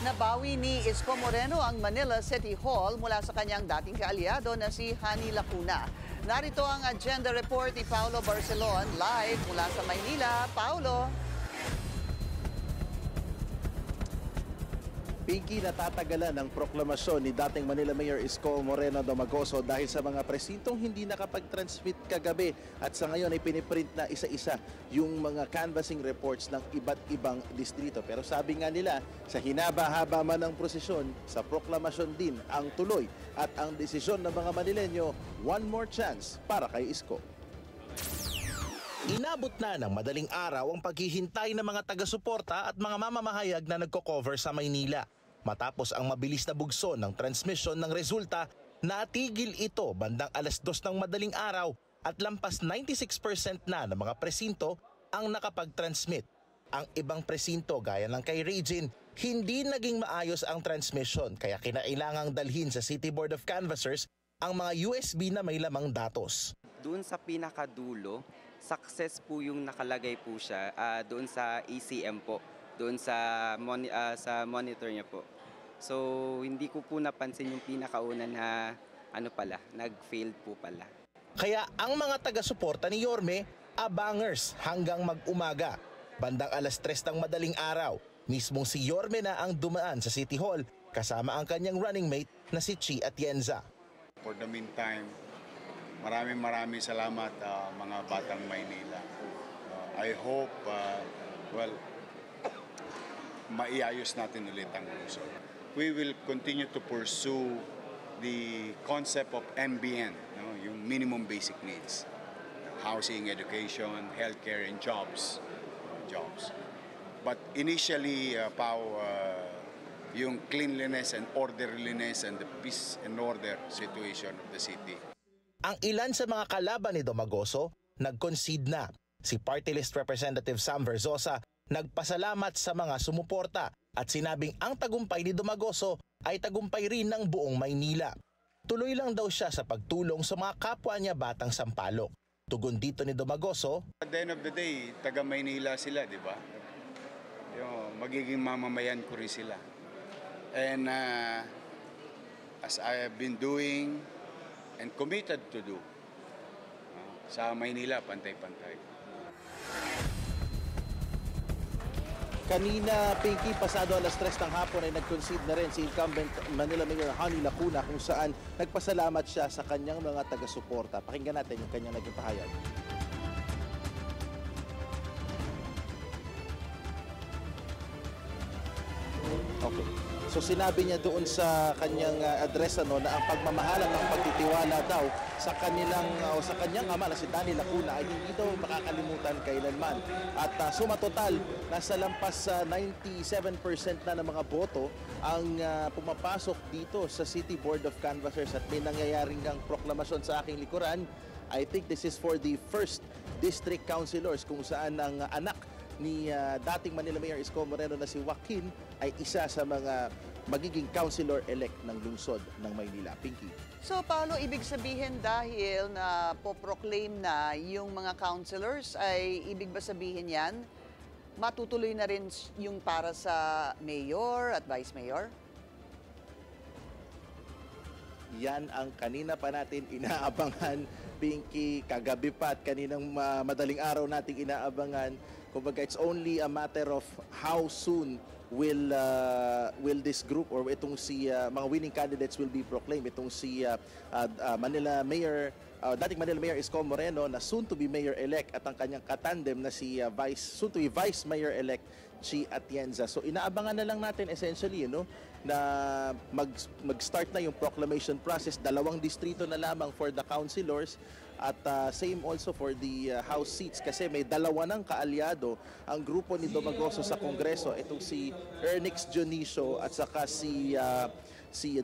Nabawi ni Isko Moreno ang Manila City Hall mula sa kanyang dating kaalyado na si Hani Lacuna. Narito ang agenda report ni Paulo Barcelon live mula sa Maynila. Paulo. Pinky, natatagalan ang proklamasyon ni dating Manila Mayor Isko Moreno Domagoso dahil sa mga presintong hindi nakapag-transmit kagabi at sa ngayon ay piniprint na isa-isa yung mga canvassing reports ng iba't ibang distrito. Pero sabi nga nila, sa hinaba-haba man ng prosesyon, sa proklamasyon din ang tuloy at ang desisyon ng mga Manileño, one more chance para kay Isko. Inabot na ng madaling araw ang paghihintay ng mga taga-suporta at mga mamamahayag na nagko-cover sa Maynila. Matapos ang mabilis na bugso ng transmission ng resulta natigil ito bandang 2:00 ng madaling araw at lampas 96% na ng mga presinto ang nakapag-transmit. Ang ibang presinto gaya ng kay Regine, hindi naging maayos ang transmission kaya kinailangang dalhin sa City Board of Canvassers ang mga USB na may lamang datos. Doon sa pinakadulo, success po yung nakalagay po siya doon sa ECM po, doon sa monitor niya po. So hindi ko po napansin yung pinakauna na nag-failed po pala. Kaya ang mga taga-suporta ni Yorme, abangers hanggang mag-umaga. Bandang 3:00 ng madaling araw, mismong si Yorme na ang dumaan sa City Hall kasama ang kanyang running mate na si Chi Atienza. For the meantime, maraming salamat mga Batang Maynila. I hope, maiayos natin ulit ang lungsod. We will continue to pursue the concept of MBN, yung minimum basic needs. Housing, education, healthcare, and jobs. But initially, yung cleanliness and orderliness and the peace and order situation of the city. Ang ilan sa mga kalaban ni Domagoso nag-concede na. Si Party List Representative Sam Verzosa nagpasalamat sa mga sumuporta at sinabing ang tagumpay ni Domagoso ay tagumpay rin ng buong Maynila. Tuloy lang daw siya sa pagtulong sa mga kapwa niya batang sampalok. Tugon dito ni Domagoso, At the end of the day, taga Maynila sila, di ba? Magiging mamamayan ko rin sila. And as I have been doing and committed to do, sa Maynila, pantay-pantay. Kanina, Pinky, pasado 3:00 ng hapon ay nag-concede na rin si incumbent Manila Mayor Honey Lacuna kung saan nagpasalamat siya sa kanyang mga taga-suporta. Pakinggan natin yung kanyang naging pahayag. Okay. So sinabi niya doon sa kanyang address na ang pagmamahalan ng pagtitiwala daw sa kanyang ama na si Danny Lacuna ay hindi daw makakalimutan kailanman. At suma total, nasa lampas 97% na ng mga boto ang pumapasok dito sa City Board of Canvassers at may nangyayaring ang proklamasyon sa aking likuran. I think this is for the first district councilors kung saan ang anak ni dating Manila Mayor Isko Moreno na si Joaquin ay isa sa mga magiging councilor-elect ng lungsod ng Maynila. Pinky. So, Paolo, ibig sabihin dahil na po-proclaim na yung mga councilors, ay ibig ba sabihin yan, matutuloy na rin yung para sa mayor at vice mayor? Yan ang kanina pa natin inaabangan, Pinky, kagabi pa at kaninang madaling araw nating inaabangan. Kumbaga, it's only a matter of how soon will this group or itong si mga winning candidates will be proclaimed. Itong si Manila Mayor, dating Manila Mayor Isko Moreno na soon to be mayor-elect at ang kanyang katandem na si soon to be vice mayor-elect Chi Atienza. So inaabangan na lang natin essentially na mag-start na yung proclamation process. 2 distrito na lamang for the councilors. At same also for the House seats kasi may 2 ng kaalyado ang grupo ni Domagoso sa Kongreso. Itong si Ernix Dionisio at saka si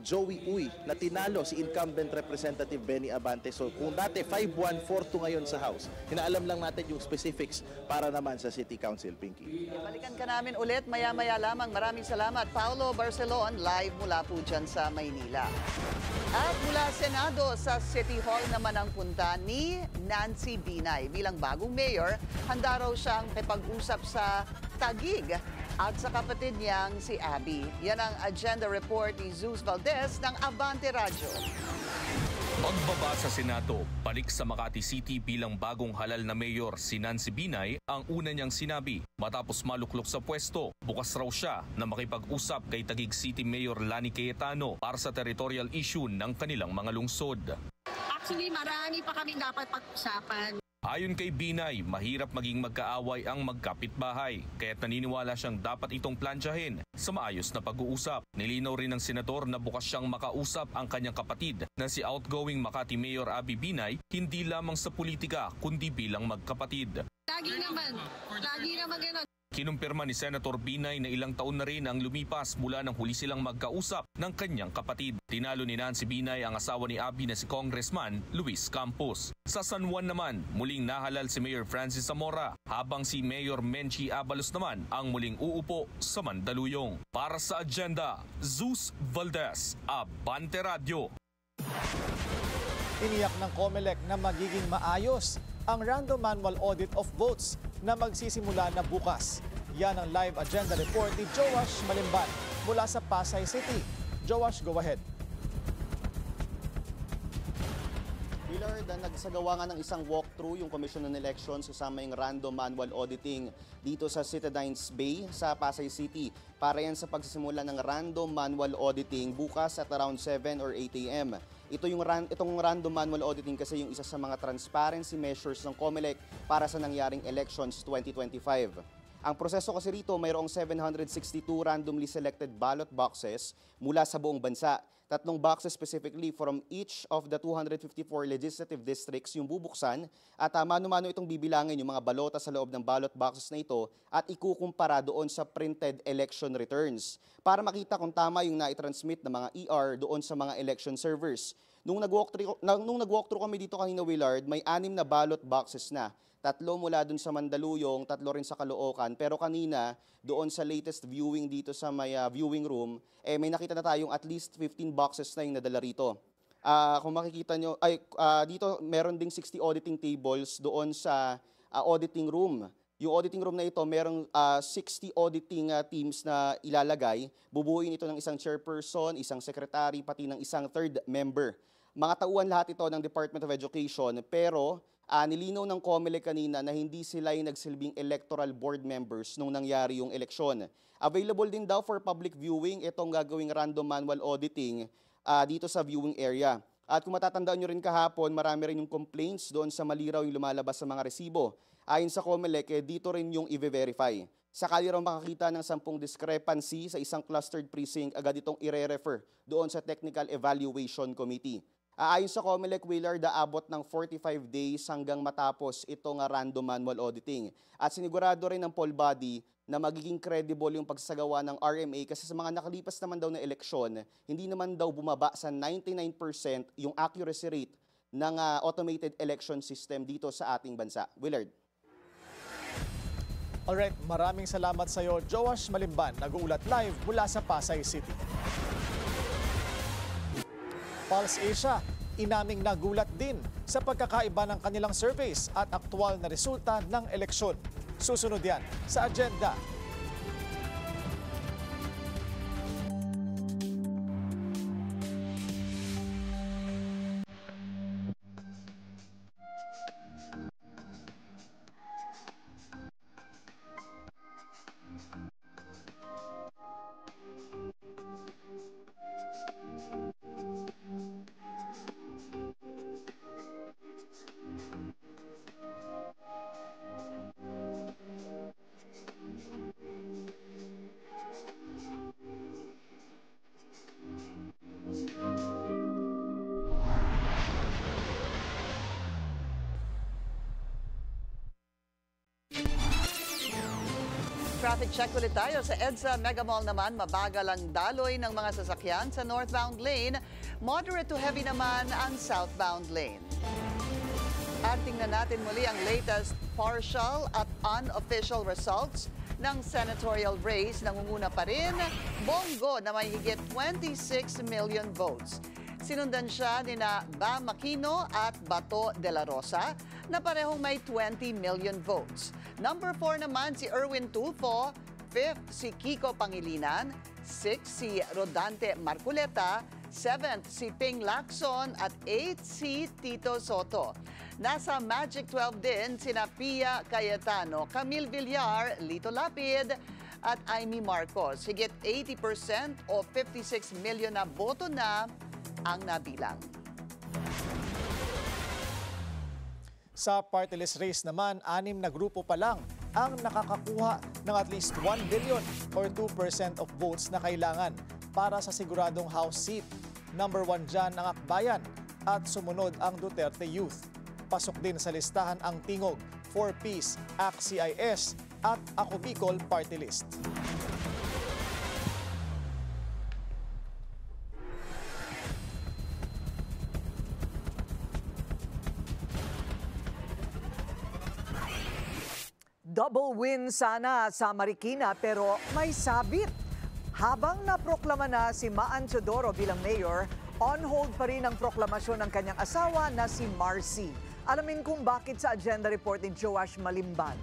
Joey Uy na tinalo si incumbent Representative Benny Abante. So kung dati 5-1, 4-2 ngayon sa House, hinaalam lang natin yung specifics para naman sa City Council, Pinky. Balikan ka namin ulit maya-maya lamang. Maraming salamat. Paolo Barcelon, live mula po dyan sa Maynila. At mula Senado sa City Hall naman ang punta ni Nancy Binay. Bilang bagong mayor, handa raw siyang ipag-usap sa Taguig at sa kapatid niyang si Abby. Yan ang agenda report ni Zeus Valdez ng Abante Radio. Pagbaba sa Senado, balik sa Makati City bilang bagong halal na mayor si Nancy Binay ang una niyang sinabi. Matapos maluklok sa pwesto, bukas raw siya na makipag-usap kay Taguig City Mayor Lani Cayetano para sa territorial issue ng kanilang mga lungsod. Actually, marami pa kami dapat pag-usapan. Ayon kay Binay, mahirap maging magkaaway ang magkapitbahay, kaya't naniniwala siyang dapat itong plantsahin sa maayos na pag-uusap. Nilinaw rin ng senador na bukas siyang makausap ang kanyang kapatid na si outgoing Makati Mayor Abby Binay, hindi lamang sa politika kundi bilang magkapatid. Lagi naman gano'n. Kinumpirma ni Senator Binay na ilang taon na rin ang lumipas mula nang huli silang magkausap ng kanyang kapatid. Tinalo ni Nancy Binay ang asawa ni Abby na si Congressman Luis Campos. Sa San Juan naman, muling nahalal si Mayor Francis Zamora, habang si Mayor Menchie Abalos naman ang muling uupo sa Mandaluyong. Para sa agenda, Zeus Valdez, Abante Radio. Iniyak ng COMELEC na magiging maayos ang random manual audit of votes na magsisimula na bukas. Yan ang live agenda report ni Joash Malimban mula sa Pasay City. Joash, go ahead. Willard, nagsagawa nga ng isang walkthrough yung Commission on Elections kasama yung random manual auditing dito sa Citadines Bay sa Pasay City. Para yan sa pagsisimula ng random manual auditing bukas at around 7 or 8 a.m. Itong random manual auditing kasi yung isa sa mga transparency measures ng COMELEC para sa nangyaring elections 2025. Ang proseso kasi rito, mayroong 762 randomly selected ballot boxes mula sa buong bansa. 3 boxes specifically from each of the 254 legislative districts yung bubuksan at mano-mano itong bibilangin yung mga balota sa loob ng ballot boxes na ito at ikukumpara doon sa printed election returns para makita kung tama yung naitransmit ng mga ER doon sa mga election servers. Nung nag-walkthrough kami dito kanina, Willard, may 6 na ballot boxes na. 3 mula dun sa Mandaluyong, 3 rin sa Caloocan. Pero kanina, doon sa latest viewing dito sa may viewing room, may nakita na tayong at least 15 boxes na yung nadala rito. Kung makikita nyo, dito meron ding 60 auditing tables doon sa auditing room. Yung auditing room na ito, merong 60 auditing teams na ilalagay. Bubuuin ito ng isang chairperson, isang secretary, pati ng isang third member. Mga tauhan lahat ito ng Department of Education, pero nilinaw ng COMELEC kanina na hindi sila yung nagsilbing electoral board members nung nangyari yung eleksyon. Available din daw for public viewing itong gagawing random manual auditing dito sa viewing area. At kung matatandaan nyo rin kahapon, marami rin yung complaints doon sa maliraw yung lumalabas sa mga resibo. Ayon sa COMELEC, dito rin yung i-verify. Sakali raw makakita ng 10 discrepancy sa isang clustered precinct, agad itong i-refer doon sa Technical Evaluation Committee. Ayon sa COMELEC, Willard, aabot ng 45 days hanggang matapos itong random manual auditing. At sinigurado rin ng poll body na magiging credible yung pagsasagawa ng RMA kasi sa mga nakalipas naman daw na eleksyon, hindi naman daw bumaba sa 99% yung accuracy rate ng automated election system dito sa ating bansa. Willard. Alright, maraming salamat sa iyo, Joash Malimban, nag-uulat live mula sa Pasay City. Pulse Asia, inaming nagulat din sa pagkakaiba ng kanilang surveys at aktwal na resulta ng eleksyon. Susunod yan sa agenda. Traffic check ulit tayo. Sa EDSA Mega Mall naman, mabagal ang daloy ng mga sasakyan sa northbound lane. Moderate to heavy naman ang southbound lane. At tingnan natin muli ang latest partial at unofficial results ng senatorial race. Nangunguna pa rin Bongo na may higit 26 million votes. Sinundan siya ni Bam Aquino at Bato de la Rosa na parehong may 20 million votes. Number 4 naman si Erwin Tulfo, 5th si Kiko Pangilinan, 6th si Rodante Marculeta, 7th si Ping Lacson at 8th si Tito Soto. Nasa Magic 12 din sina Pia Cayetano, Camille Villar, Lito Lapid at Amy Marcos. Higit 80% o 56 million na boto na ang nabilang. Sa party list race naman, 6 na grupo pa lang ang nakakakuha ng at least 1 billion or 2% of votes na kailangan para sa siguradong House seat. Number 1 dyan ang Akbayan at sumunod ang Duterte Youth. Pasok din sa listahan ang Tingog, 4 Peace, ACT-CIS, at Ako Bicol Party List. Double win sana sa Marikina pero may sabit. Habang naproklama na si Maan Teodoro bilang mayor, on hold pa rin ang proklamasyon ng kanyang asawa na si Marcy. Alamin kung bakit sa agenda report ni Joash Malimban.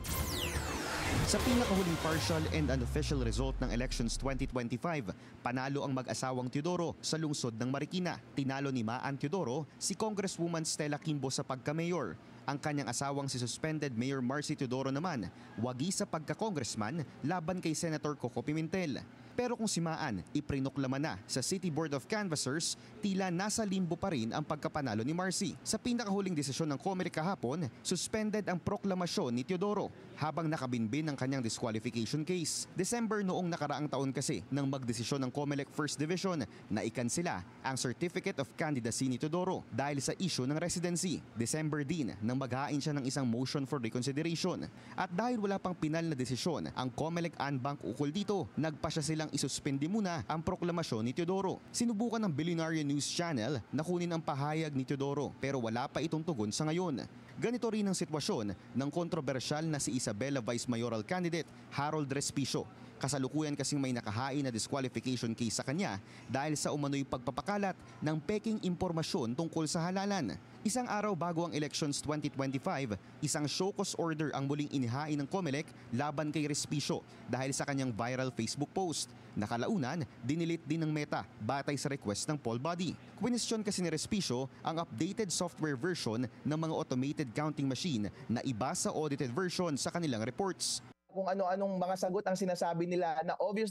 Sa pinakahuling partial and unofficial result ng elections 2025, panalo ang mag-asawang Teodoro sa lungsod ng Marikina. Tinalo ni Maan Teodoro si Congresswoman Stella Kimbo sa pagka-mayor. Ang kanyang asawang si suspended Mayor Marcy Teodoro naman, wagi sa pagka-congressman laban kay Senator Coco Pimentel. Pero kung si Maan iprinoklama na sa City Board of Canvassers, tila nasa limbo pa rin ang pagkapanalo ni Marcy. Sa pinakahuling desisyon ng COMELEC kahapon, suspended ang proklamasyon ni Teodoro habang nakabinbin ang kanyang disqualification case. December noong nakaraang taon kasi nang magdesisyon ng COMELEC First Division na ikansela ang Certificate of Candidacy ni Teodoro dahil sa issue ng residency. December din nang maghain siya ng isang motion for reconsideration. At dahil wala pang pinal na desisyon ang COMELEC Anbank ukol dito, nagpa siya silang isuspindi muna ang proklamasyon ni Teodoro. Sinubukan ng Billionaire News Channel na kunin ang pahayag ni Teodoro pero wala pa itong tugon sa ngayon. Ganito rin ang sitwasyon ng kontrobersyal na si Isabela Vice Mayoral candidate Harold Respicio. Kasalukuyan kasing may nakahain na disqualification case sa kanya dahil sa umano'y pagpapakalat ng peking impormasyon tungkol sa halalan. Isang araw bago ang elections 2025, isang show cause order ang muling inihain ng COMELEC laban kay Respicio dahil sa kanyang viral Facebook post. Nakalaunan, dinilit din ng Meta batay sa request ng poll body. Question kasi ni Respicio ang updated software version ng mga automated counting machine na iba sa audited version sa kanilang reports. Kung ano-anong mga sagot ang sinasabi nila na obvious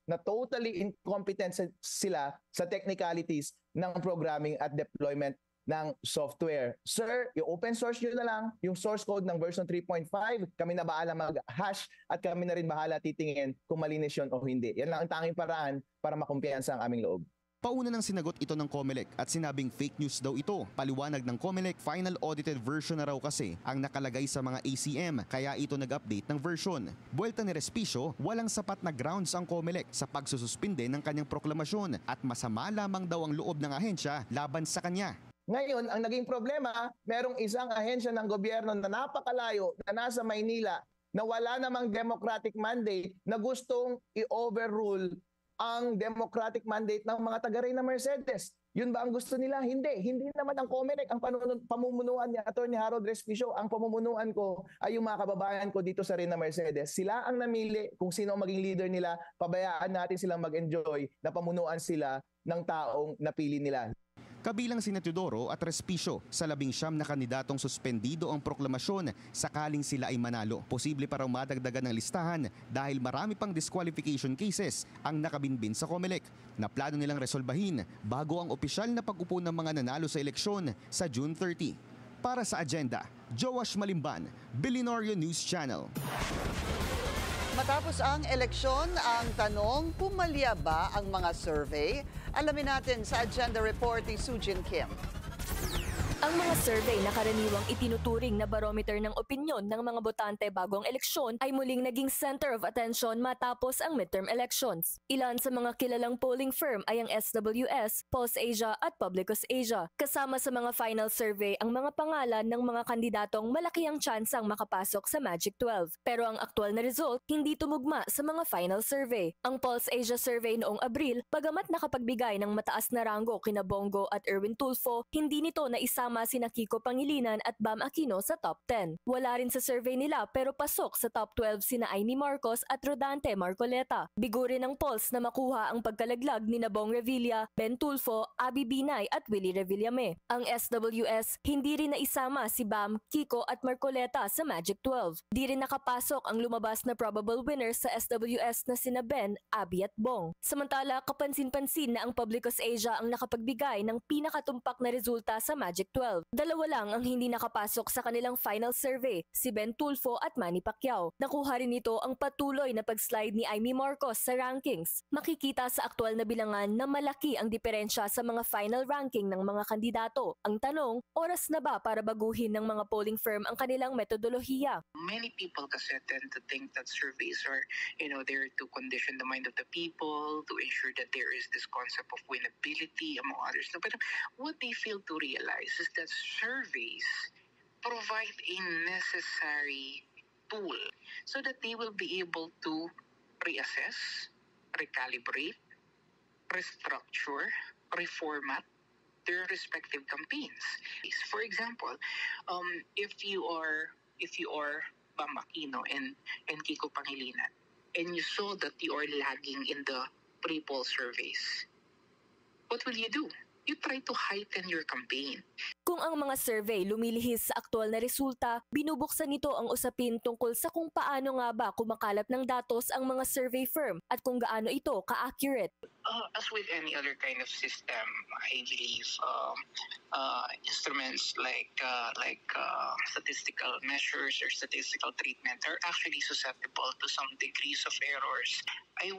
na totally incompetent sila sa technicalities ng programming at deployment ng software. Sir, i-open source nyo na lang yung source code ng version 3.5. Kami na bahala mag-hash at kami na rin bahala titingin kung malinis yun o hindi. Yan lang ang tanging paraan para makumpiyansa ang aming loob. Pauna nang sinagot ito ng COMELEC at sinabing fake news daw ito. Paliwanag ng COMELEC, final audited version na raw kasi ang nakalagay sa mga ACM kaya ito nag-update ng version. Buwelta ni Respicio, walang sapat na grounds ang COMELEC sa pagsususpinde ng kanyang proklamasyon at masama lamang daw ang loob ng ahensya laban sa kanya. Ngayon, ang naging problema, merong isang ahensya ng gobyerno na napakalayo na nasa Maynila na wala namang democratic mandate na gustong i-overrule ang democratic mandate ng mga taga-Reyna Mercedes. Yun ba ang gusto nila? Hindi. Hindi naman ang COMELEC ang pamumunuan ni Atty. Harold Respicio. Ang pamumunuan ko ay yung mga kababayan ko dito sa Reyna Mercedes. Sila ang namili kung sino ang maging leader nila. Pabayaan natin silang mag-enjoy na pamunuan sila ng taong napili nila. Kabilang sina Teodoro at Respicio sa 19 na kandidatong suspendido ang proklamasyon sakaling sila ay manalo. Posible pa raw madagdagan ng listahan dahil marami pang disqualification cases ang nakabinbin sa COMELEC na plano nilang resolbahin bago ang opisyal na pag-upo ng mga nanalo sa eleksyon sa June 30. Para sa agenda, Joash Malimban, Billionaire News Channel. Matapos ang eleksyon, ang tanong, pumalya ba ang mga survey? Alamin natin sa agenda report ni Sujin Kim. Ang mga survey na karaniwang itinuturing na barometer ng opinyon ng mga botante bago ang eleksyon ay muling naging center of attention matapos ang midterm elections. Ilan sa mga kilalang polling firm ay ang SWS, Pulse Asia at Publicus Asia. Kasama sa mga final survey ang mga pangalan ng mga kandidatong malaki ang tsansang makapasok sa Magic 12. Pero ang aktual na result hindi tumugma sa mga final survey. Ang Pulse Asia survey noong Abril, bagamat nakapagbigay ng mataas na ranggo kina Bongo at Erwin Tulfo, hindi nito naisama sina Kiko Pangilinan at Bam Aquino sa top 10. Wala rin sa survey nila pero pasok sa top 12 sina Amy Marcos at Rodante Marcoleta. Bigo rin ng polls na makuha ang pagkalaglag ni Bong Revilla, Ben Tulfo, Abby Binay at Willie Revillame. Ang SWS hindi rin naisama si Bam, Kiko at Marcoleta sa Magic 12. Di rin nakapasok ang lumabas na probable winners sa SWS na sina Ben, Abby at Bong. Samantala, kapansin-pansin na ang Publicus Asia ang nakapagbigay ng pinakatumpak na resulta sa Magic 12. 2012. Dalawa lang ang hindi nakapasok sa kanilang final survey, si Ben Tulfo at Manny Pacquiao. Nakuha rin nito ang patuloy na pag-slide ni Amy Marcos sa rankings. Makikita sa aktual na bilangan na malaki ang diferensya sa mga final ranking ng mga kandidato. Ang tanong, oras na ba para baguhin ng mga polling firm ang kanilang metodolohiya? Many people kasi tend to think that surveys are, there to condition the mind of the people, to ensure that there is this concept of winnability among others. No, but what they fail to realize is that surveys provide a necessary tool so that they will be able to reassess, recalibrate, restructure, reformat their respective campaigns. For example, if you are Bam Aquino and Kiko Pangilinan, and you saw that you are lagging in the pre-poll surveys, what will you do? You try to heighten your campaign. Kung ang mga survey lumilihis sa aktual na resulta, binubuksan nito ang usapin tungkol sa kung paano nga ba kumakalat ng datos ang mga survey firm at kung gaano ito ka-accurate. As with any other kind of system, I believe instruments like statistical measures or statistical treatment are actually susceptible to some degrees of errors. I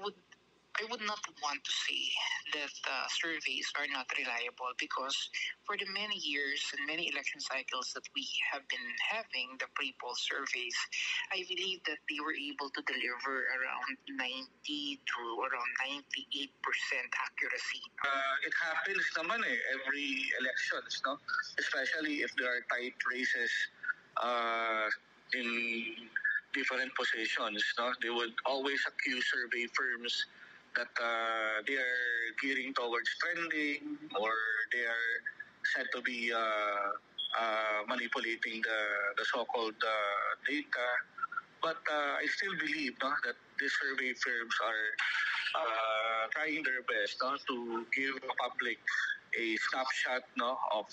would not want to say that surveys are not reliable because for the many years and many election cycles that we have been having, the pre-poll surveys, I believe that they were able to deliver around 90 to around 98% accuracy. It happens naman every elections, no? Especially if there are tight races in different positions, no? They would always accuse survey firms that they are gearing towards trending or they are said to be manipulating the so-called data. But I still believe that these survey firms are trying their best to give the public a snapshot of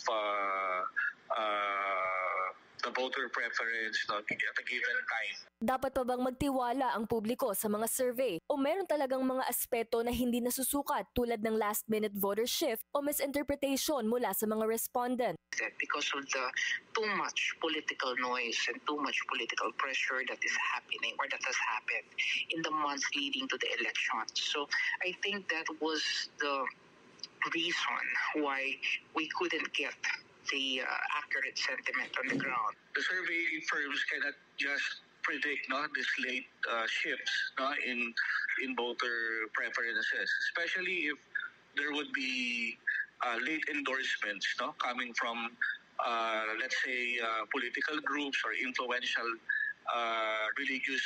the voter preference at a given time. Dapat pa bang magtiwala ang publiko sa mga survey o meron talagang mga aspeto na hindi nasusukat tulad ng last-minute voter shift o misinterpretation mula sa mga respondent? Because of the too much political noise and too much political pressure that is happening or that has happened in the months leading to the election. So I think that was the reason why we couldn't get the accurate sentiment on the ground. The survey firms cannot just predict these late shifts in voter preferences, especially if there would be late endorsements coming from let's say political groups or influential religious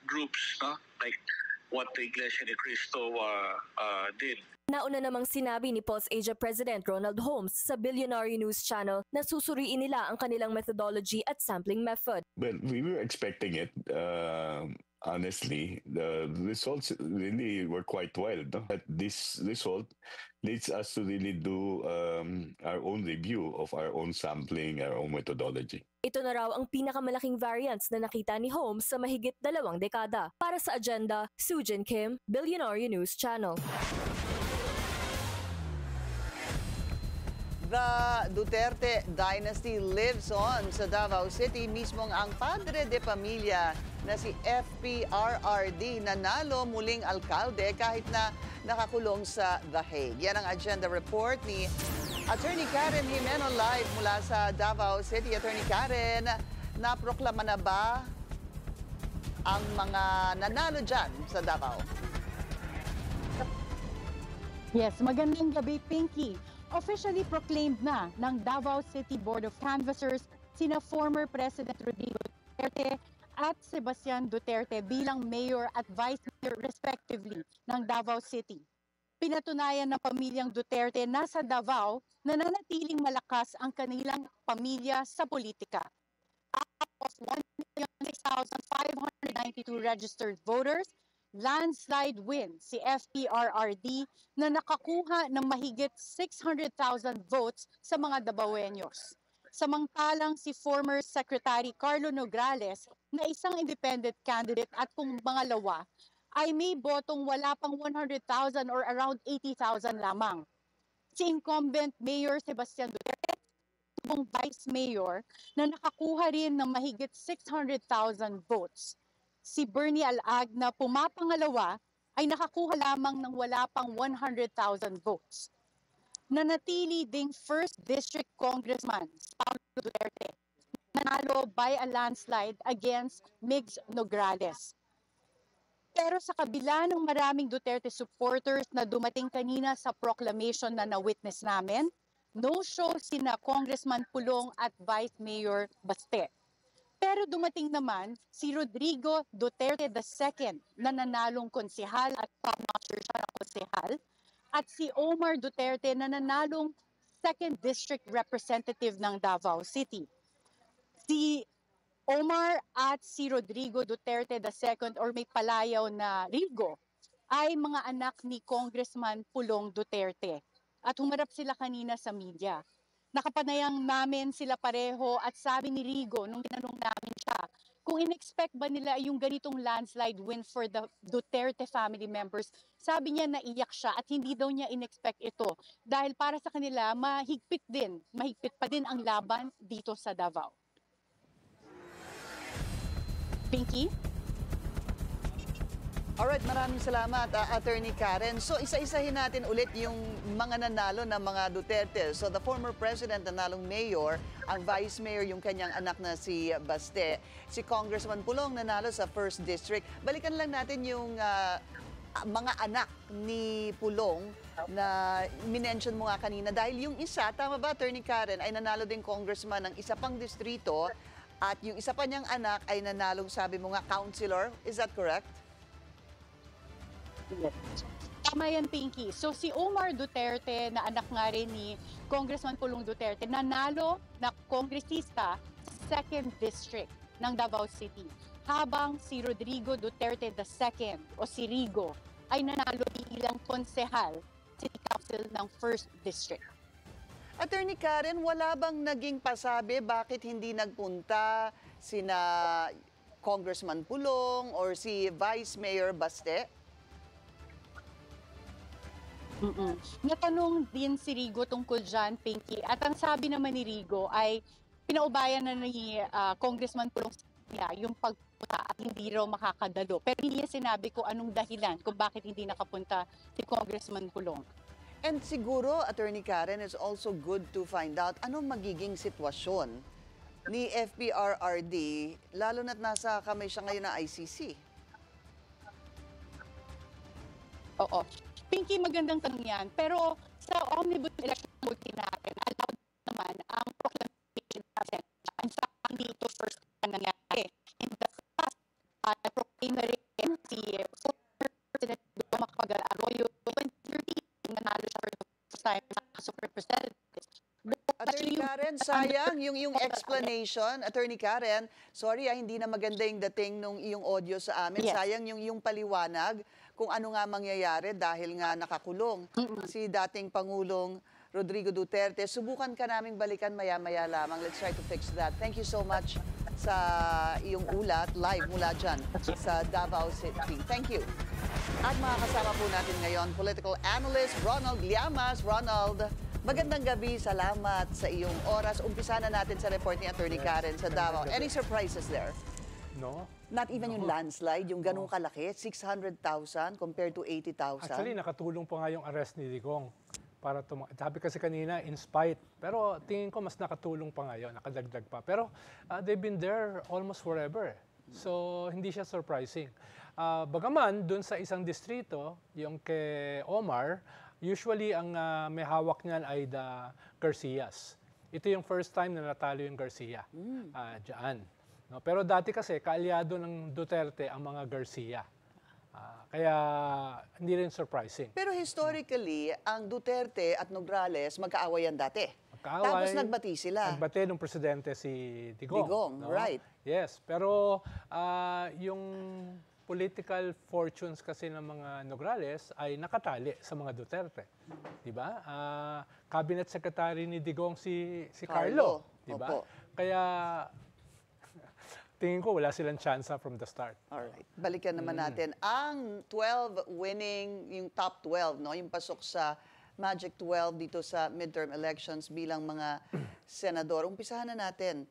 groups like what the Iglesia ni Cristo did. Nauna namang sinabi ni Pulse Asia President Ronald Holmes sa Billionaire News Channel na susuriin nila ang kanilang methodology at sampling method. Well, we were expecting it. Honestly, the results really were quite wild. No? But this result leads us to really do our own review of our own sampling, our own methodology. Ito na raw ang pinakamalaking variance na nakita ni Holmes sa mahigit 2 dekada. Para sa agenda, Sujin Kim, Billionaire News Channel. The Duterte dynasty lives on sa Davao City. Mismong ang padre de pamilya na si FPRRD nanalo muling alkalde kahit na nakakulong sa The Hague. Yan ang agenda report ni Attorney Karen Jimeno live mula sa Davao City. Attorney Karen, naproklama na ba ang mga nanalo dyan sa Davao? Yes, magandang gabi, Pinky. Officially proclaimed na ng Davao City Board of Canvassers sina former President Rodrigo Duterte at Sebastian Duterte bilang mayor at vice mayor respectively ng Davao City. Pinatunayan ng pamilyang Duterte na sa Davao nananatiling malakas ang kanilang pamilya sa politika. Out of 1,6,592 registered voters, landslide win si FPRRD na nakakuha ng mahigit 600,000 votes sa mga Davaoeños. Samantalang si former Secretary Carlo Nograles na isang independent candidate at kung mangalawa ay may botong wala pang 100,000 or around 80,000 lamang. Si incumbent Mayor Sebastian Duterte tumakbong vice mayor na nakakuha rin ng mahigit 600,000 votes. Si Bernie Alaag na pumapangalawa ay nakakuha lamang ng wala pang 100,000 votes. Nanatili ding 1st District Congressman Paulo Duterte, nanalo by a landslide against Migs Nograles. Pero sa kabila ng maraming Duterte supporters na dumating kanina sa proclamation na na-witness namin, no-show sina Congressman Pulong at Vice Mayor Baste. Pero dumating naman si Rodrigo Duterte II na nanalong konsehal at pamaster siya ng konsehal at si Omar Duterte na nanalong 2nd District Representative ng Davao City. Si Omar at si Rodrigo Duterte II or may palayaw na Rigo ay mga anak ni Congressman Pulong Duterte at humarap sila kanina sa media. Nakapanayang namin sila pareho at sabi ni Rigo nung tinanong namin siya kung in-expect ba nila yung ganitong landslide win for the Duterte family members. Sabi niya naiyak siya at hindi daw niya in-expect ito dahil para sa kanila mahigpit pa din ang laban dito sa Davao. Pinky? Alright, maraming salamat, Attorney Karen. So, isa-isahin natin ulit yung mga nanalo ng mga Duterte. So, the former president nanalong mayor, ang vice mayor, yung kanyang anak na si Baste. Si Congressman Pulong nanalo sa 1st District. Balikan lang natin yung mga anak ni Pulong na minention mo nga kanina. Dahil yung isa, tama ba, Attorney Karen, ay nanalo din congressman ng isa pang distrito at yung isa pa niyang anak ay nanalong, sabi mo nga, councilor. Is that correct? Tama yan, Pinky. So si Omar Duterte na anak nga rin ni Congressman Pulong Duterte nanalo na kongresista sa 2nd District ng Davao City. Habang si Rodrigo Duterte II o si Rigo ay nanalo bilang konsehal City Council ng 1st District. Attorney Karen, wala bang naging pasabi bakit hindi nagpunta sina Congressman Pulong or si Vice Mayor Baste? Natanong din si Rigo tungkol dyan, Pinky. At ang sabi naman ni Rigo ay pinaubayan na ni Congressman Pulong yung pagpunta at hindi raw makakadalo. Pero hindi niya sinabi kung anong dahilan kung bakit hindi nakapunta si Congressman Pulong. And siguro, Attorney Karen, it's also good to find out anong magiging sitwasyon ni FPRRD, lalo na't nasa kamay siya ngayon ng ICC. Oo. Pinky, magandang tanong yan. Pero sa omnibus election vote natin, allowed naman ang proclamation natin. In fact, hindi ito first na nangyari. In the past, proclaim na rin si former President Dumacapagal Arroyo 2013, nanalo siya for the first time sa House of Representatives. Attorney Karen, sayang yung explanation. Attorney Karen, sorry hindi na maganda yung dating nung iyong audio sa amin. Yes. Sayang yung paliwanag kung ano nga mangyayari dahil nga nakakulong si dating Pangulong Rodrigo Duterte. Subukan ka naming balikan maya-maya lamang. Let's try to fix that. Thank you so much sa iyong ulat live mula dyan sa Davao City. Thank you. At makakasama po natin ngayon, political analyst Ronald Llamas. Ronald, magandang gabi. Salamat sa iyong oras. Umpisa na natin sa report ni Attorney Karen sa Davao. Any surprises there? No. Not even yung landslide, yung ganung kalaki, 600,000 compared to 80,000? Actually, nakatulong po nga yung arrest ni Digong. Para sabi kasi kanina, in spite. Pero tingin ko mas nakatulong pa ngayon, nakadagdag pa. Pero they've been there almost forever. So, hindi siya surprising. Bagaman, dun sa isang distrito, yung kay Omar, usually ang may hawak niyan ay the Garcias. Ito yung first time na natalo yung Garcia dyan. No, pero dati kasi, kaalyado ng Duterte ang mga Garcia. Kaya hindi rin surprising. Pero historically, ang Duterte at Nograles magkaawayan dati. Tapos nagbati sila. Nagbati ng presidente si Digong. Digong, no? Right. Yes, pero yung political fortunes kasi ng mga Nograles ay nakatali sa mga Duterte. Diba? Cabinet Secretary ni Digong si Carlo. Diba? Kaya tingin ko wala silang chance from the start. Alright. Balikan naman natin ang 12 winning, yung top 12, no? Yung pasok sa Magic 12 dito sa midterm elections bilang mga senador. Umpisahan na natin.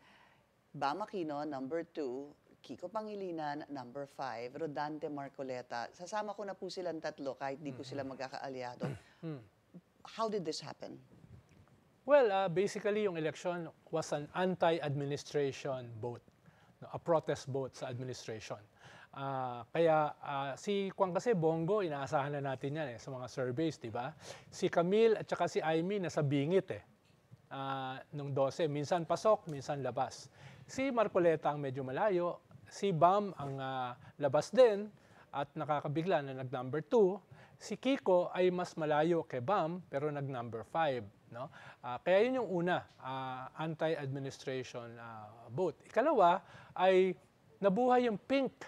Bam Aquino, number 2. Kiko Pangilinan, number 5. Rodante Marcoleta. Sasama ko na po silang tatlo kahit di po sila magkakaalyado. How did this happen? Well, basically, yung election was an anti-administration vote, no, a protest vote sa administration. Kaya si Kwan kasi Bongo, inaasahan na natin yan sa mga surveys, di ba? Si Camille at saka si Aimee nasa bingit nung 12. Minsan pasok, minsan labas. Si Marcoleta ang medyo malayo. Si Bam ang labas din at nakakabigla na nag-number 2. Si Kiko ay mas malayo kay Bam pero nag-number 5. No? Kaya yun yung una, anti-administration vote. Ikalawa ay nabuhay yung pink.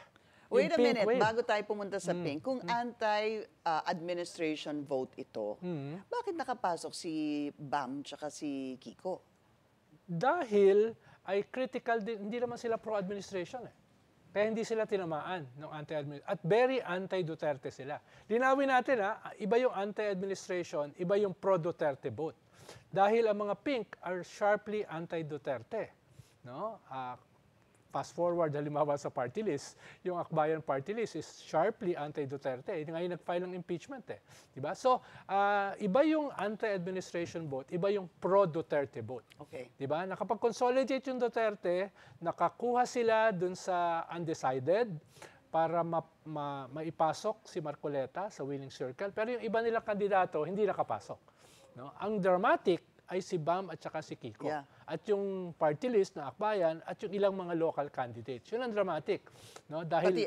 Wait a minute, bago tayo pumunta sa pink, kung anti-administration vote ito, bakit nakapasok si Bam tsaka si Kiko? Dahil ay critical din, hindi naman sila pro-administration Kaya hindi sila tinamaan ng anti-administration. At very anti-Duterte sila. Linawin natin iba yung anti-administration, iba yung pro-Duterte vote. Dahil ang mga pink are sharply anti-Duterte. No? Fast forward, halimbawa sa party list, yung Akbayan party list is sharply anti-Duterte. Ngayon nag-file ng impeachment Diba? So, iba yung anti-administration vote, iba yung pro-Duterte vote. Okay. Diba? Nakapag-consolidate yung Duterte, nakakuha sila dun sa undecided para maipasok si Marcoleta sa winning circle. Pero yung iba nilang kandidato, hindi nakapasok. No? Ang dramatic ay si Bam at saka si Kiko. Yeah. At yung party list na Akbayan at yung ilang mga local candidates. Yun ang dramatic. No? Dahil,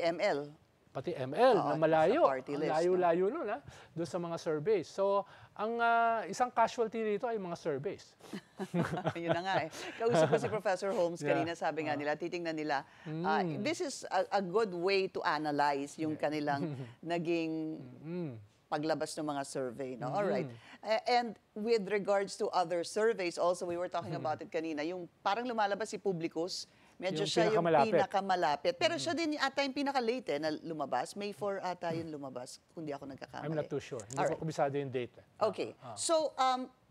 Pati ML na malayo. Ang layo-layo nun doon sa mga surveys. So, ang isang casualty dito ay mga surveys. Yun na nga Kausap ko si Professor Holmes kanina, sabi nga nila, titingnan nila, this is a good way to analyze yung kanilang naging paglabas ng mga survey. No? All right. And with regards to other surveys, also we were talking about it kanina, yung parang lumalabas si Publicus, medyo yung siya yung pinakamalapit. Pero siya din ata yung pinaka-late na lumabas. May 4 ata yung lumabas, kung di ako nagkakamali. I'm not too sure. Hindi ko kubisado yung date. Okay. So,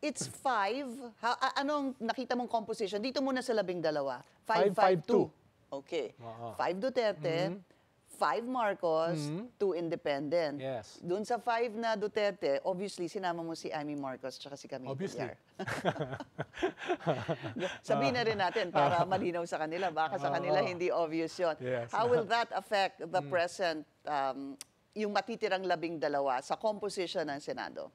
it's 5. Anong nakita mong composition? Dito muna sa 12. 5-5-2. Okay. 5 Duterte, 5 Marcos, 2 independent. Yes. Doon sa 5 na Duterte, obviously, sinama mo si Amy Marcos tsaka si Camille Villar. Sabihin na rin natin para malinaw sa kanila. Baka sa kanila hindi obvious yun. Yes. How will that affect the present, yung matitirang 12 sa composition ng Senado?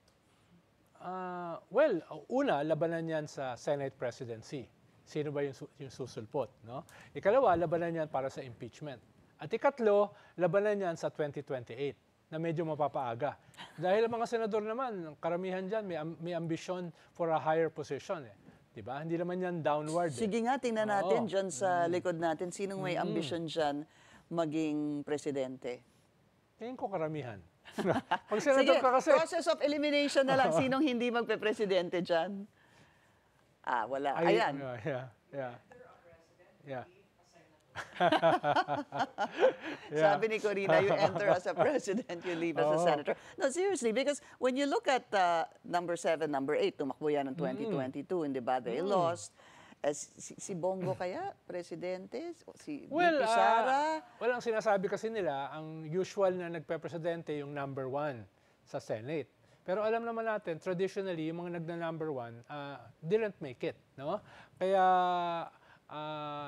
Well, una, labanan yan sa Senate presidency. Sino ba yung susulpot? No? Ikalawa, labanan yan para sa impeachment. At ikatlo, labanan yan sa 2028 na medyo mapapaaga. Dahil ang mga senador naman, karamihan dyan may ambisyon for a higher position. Diba? Hindi naman yan downward. Sige nga, tingnan natin dyan sa likod natin. Sinong may ambisyon dyan maging presidente? Tingin ko karamihan. Pag senador ka kasi... Process of elimination na lang. Sinong hindi magpe-presidente dyan? Wala. Ayan. Yeah. Sabi ni Corina, you enter as a president, you leave as a senator. No, seriously, because when you look at number 7, number 8, tumakbo yan ng 2022, hindi ba? They lost. Si Bongo kaya, presidente? Si VP Sara? Well, ang sinasabi kasi nila, ang usual na nagpe-presidente yung number 1 sa Senate. Pero alam naman natin, traditionally, yung mga nagna-number 1 didn't make it. No? Kaya...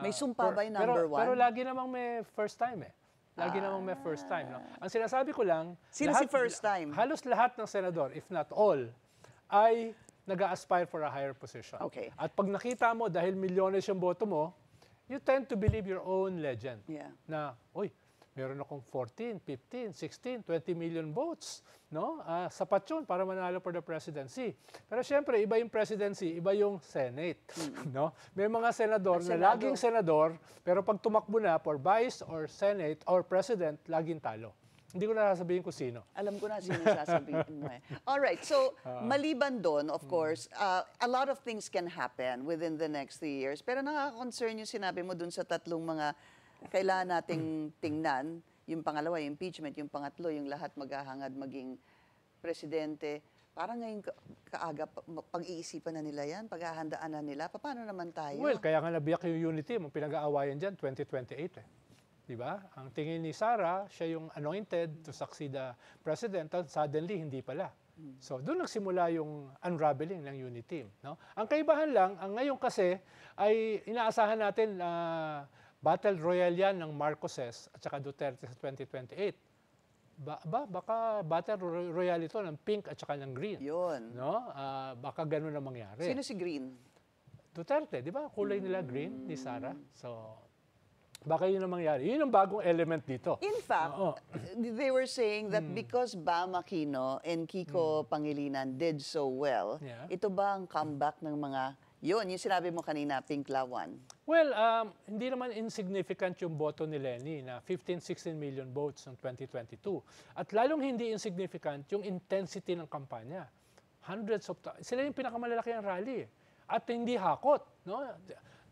may sumpa ba yung number 1? Pero lagi namang may first time Lagi namang may first time. No? Ang sinasabi ko lang, sino si first time? Halos lahat ng senador, if not all, ay nag-aspire for a higher position. Okay. At pag nakita mo, dahil milyones yung boto mo, you tend to believe your own legend. Yeah. Na, meron akong 14, 15, 16, 20 million votes. No? Sapat yun para manalo for the presidency. Pero siyempre, iba yung presidency, iba yung Senate. No? May mga senador na laging senador, pero pag tumakbo na for vice or Senate or president, laging talo. Hindi ko na sasabihin kung sino. Alam ko na sino sasabihin mo Alright, so maliban doon, of course, a lot of things can happen within the next 3 years. Pero nakaka-concern yung sinabi mo doon sa tatlong mga kailangan nating tingnan. Yung pangalawa, yung impeachment. Yung pangatlo, yung lahat maghahangad maging presidente. Parang ngayon kaaga, pag-iisipan na nila yan, paghahandaan na nila. Paano naman tayo? Well, kaya nga nabiyak yung unity mo, pinag-aawayan dyan, 2028 eh. Diba? Ang tingin ni Sara, siya yung anointed to succeed the president, suddenly hindi pala. So doon nagsimula yung unraveling ng unity team. No? Ang kaibahan lang, ang ngayon kasi ay inaasahan natin na battle royale yan ng Marcoses at saka Duterte sa 2028. Baka battle royale ito ng pink at saka ng green. Yun. No? Baka ganun na mangyari. Sino si Green? Duterte, di ba? Kulay nila green ni Sara. So, baka yun ang mangyari. Yun ang bagong element dito. In fact, they were saying that because Bam Aquino and Kiko Pangilinan did so well, ito ba ang comeback ng mga, yung sinabi mo kanina, Pink Lawan? Well, hindi naman insignificant yung boto ni Lenny na 15-16 million votes noong 2022. At lalong hindi insignificant yung intensity ng kampanya. Hundreds of sila yung pinakamalalaki ang rally. At hindi hakot. No?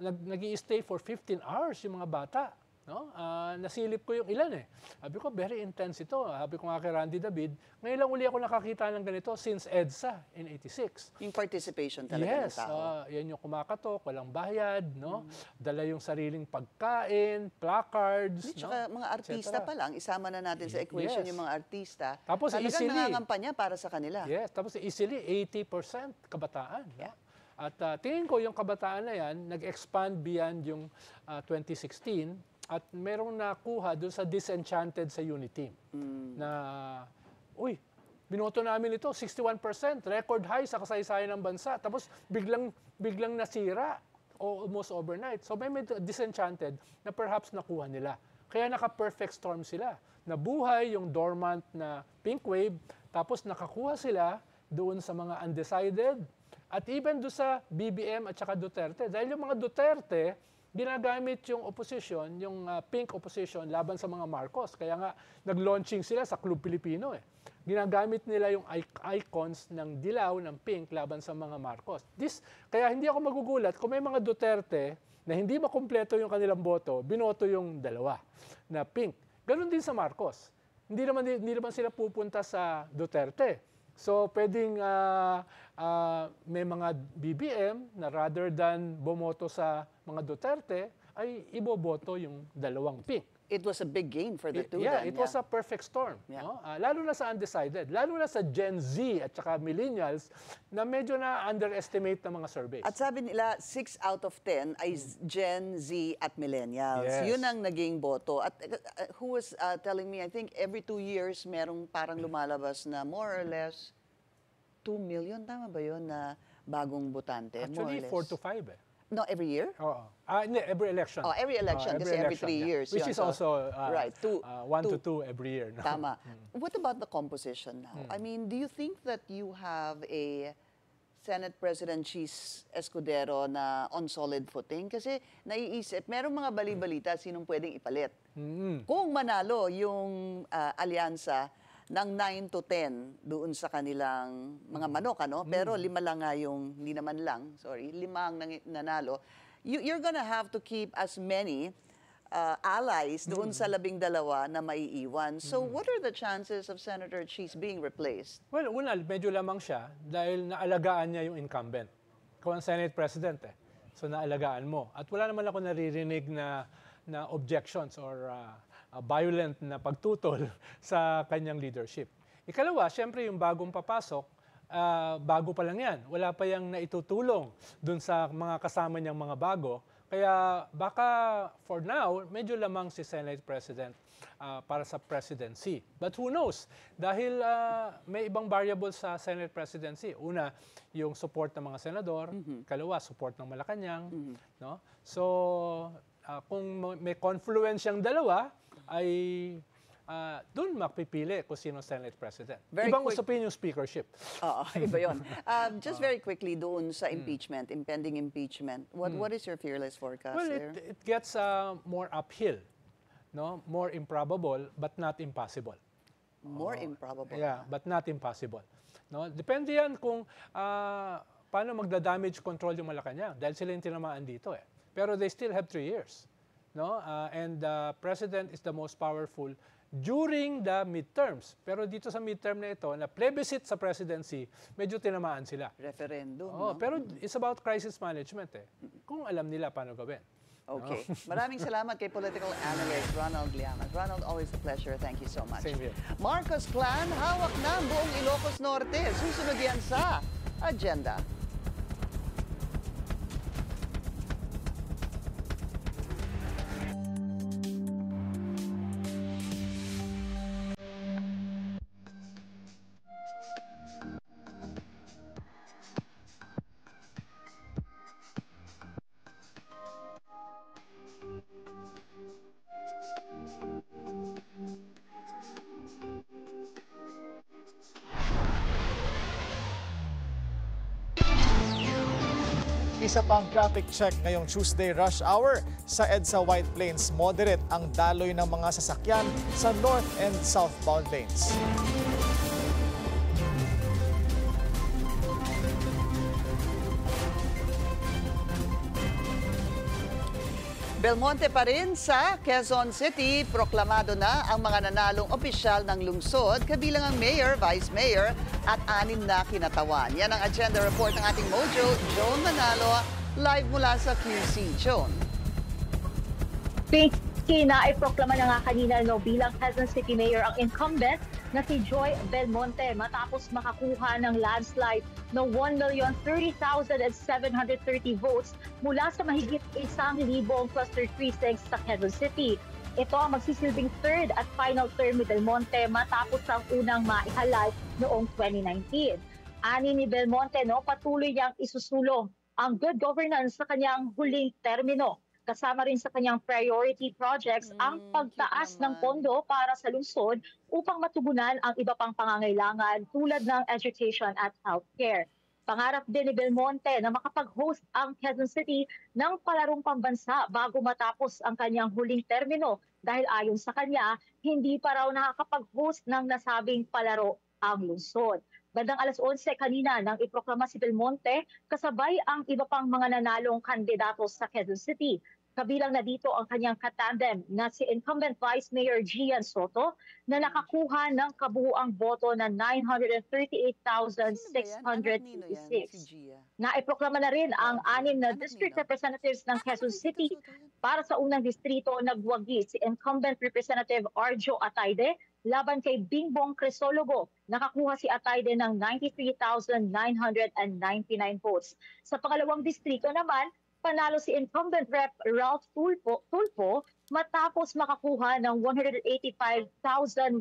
Nag-i-stay for 15 hours yung mga bata. No? Nasilip ko yung ilan eh. Sabi ko, very intense ito. Sabi ko nga kay Randy David, ngayon lang uli ako nakakita ng ganito since EDSA in 86. Yung participation talaga ng tao. Yes, yan yung kumakatok, walang bayad, no? Dala yung sariling pagkain, placards, Tsaka mga artista pa lang, isama na natin sa equation yung mga artista. Tapos talagang nangangampanya para sa kanila. Yes, tapos easily 80% kabataan. No? At tingin ko yung kabataan na yan, nag-expand beyond yung 2016 at merong nakuha doon sa disenchanted sa unity team. Na, uy, binoto namin ito, 61%, record high sa kasaysayan ng bansa. Tapos biglang nasira, almost overnight. So may disenchanted na perhaps nakuha nila. Kaya naka-perfect storm sila. Nabuhay yung dormant na pink wave, tapos nakakuha sila doon sa mga undecided, at even doon sa BBM at saka Duterte. Dahil yung mga Duterte, ginagamit yung opposition, yung pink opposition, laban sa mga Marcos. Kaya nga, nag-launching sila sa Club Pilipino eh. Ginagamit nila yung icons ng dilaw, ng pink, laban sa mga Marcos. Kaya hindi ako magugulat kung may mga Duterte na hindi makumpleto yung kanilang boto, binoto yung dalawa na pink. Ganon din sa Marcos. Hindi naman sila pupunta sa Duterte. So, pwedeng may mga BBM na rather than bumoto sa mga Duterte, ay iboboto yung dalawang pink. It was a big gain for the two. It was a perfect storm. Yeah. No? Lalo na sa undecided, lalo na sa Gen Z at saka millennials na medyo na-underestimate ng mga surveys. At sabi nila, 6 out of 10 ay Gen Z at millennials. Yes. Yun ang naging boto. At who was telling me, I think every 2 years, merong parang lumalabas na more or less 2 million, tama ba yun, na bagong botante? Actually, 4 to 5 eh. No, every year? Oo. Every election. Oh, every election, kasi every 3 years. Which is also right, 1 to 2 every year. No? Tama. What about the composition now? I mean, do you think that you have a Senate President Cheese Escudero na on solid footing? Kasi naiisip, merong mga bali-balita sinong pwedeng ipalit. Kung manalo yung alyansa ng 9 to 10 doon sa kanilang mga manok, ano? Pero 5 lang nga yung, hindi naman lang, 5 ang nanalo. You're gonna have to keep as many allies doon sa 12 na maiiwan. So what are the chances of Senator Cheese being replaced? Well, una, medyo lamang siya dahil naalagaan niya yung incumbent. Ikaw ang Senate President eh. So naalagaan mo. At wala naman ako naririnig na objections or violent na pagtutol sa kanyang leadership. Ikalawa, siyempre yung bagong papasok, bago pa lang yan. Wala pa yung naitutulong dun sa mga kasama niyang mga bago. Kaya baka for now, medyo lamang si Senate President para sa presidency. But who knows? Dahil may ibang variables sa Senate presidency. Una, yung support ng mga senador. Kalawa, support ng Malacanang. No? So, kung may confluence yung dalawa, ay doon mapipili kung sino Senate President. Ibang usapin yung speakership. Oo, iba yun. Just very quickly doon sa impeachment, impending impeachment, what is your fearless forecast there? Well, it gets more uphill, no? More improbable, but not impossible. More improbable? Yeah, but not impossible. No? Depende yan kung paano magda-damage control yung Malacanang dahil sila yung tinamaan dito eh. Pero they still have 3 years. No? And the president is the most powerful during the midterms. Pero dito sa midterm na ito, na plebiscite sa presidency, medyo tinamaan sila. Referendum, Oh, no? pero it's about crisis management eh. Kung alam nila paano gawin. Okay. Maraming salamat kay political analyst Ronald Llamas. Ronald, always a pleasure. Thank you so much. Same here. Marcos Clan, hawak na ang buong Ilocos Norte. Susunod yan sa agenda. Isa pang traffic check ngayong Tuesday rush hour. Sa EDSA White Plains, moderate ang daloy ng mga sasakyan sa north and southbound lanes. Belmonte pa rin sa Quezon City, proklamado na ang mga nanalong opisyal ng lungsod, kabilang ang mayor, vice mayor at 6 na kinatawan. Yan ang agenda report ng ating Mojo, Joan Manalo, live mula sa QC. Joan. Pinky, na iproklama na nga kanina bilang Quezon City Mayor ang incumbent na si Joy Belmonte matapos makakuha ng landslide ng 1,030,730 votes mula sa mahigit 1,000 cluster precincts sa Quezon City. Ito ang magsisilbing third at final term ni Belmonte matapos ang unang maihalal noong 2019. Ani ni Belmonte, patuloy niyang isusulong ang good governance sa kanyang huling termino. Kasama rin sa kanyang priority projects ang pagtaas ng pondo para sa lungsod upang matugunan ang iba pang pangangailangan tulad ng education at healthcare. Pangarap din ni Belmonte na makapag-host ang Quezon City ng palarong pambansa bago matapos ang kanyang huling termino dahil ayon sa kanya, hindi pa raw nakakapag-host ng nasabing palaro ang lungsod. Bandang 11:11 kanina nang iproklama si Belmonte, kasabay ang iba pang mga nanalong kandidato sa Quezon City. Kabilang na dito ang kanyang katandem na si incumbent Vice Mayor Gian Soto na nakakuha ng kabuuang boto na 938,686. Naiproklama na rin ang 6 na district representatives ng Quezon City. Para sa unang distrito, nagwagi si incumbent Representative Arjo Atayde laban kay Bingbong Crisologo. Nakakuha si Atayde ng 93,999 votes. Sa pangalawang distrito naman, panalo si incumbent Rep. Ralph Tulfo matapos makakuha ng 185,164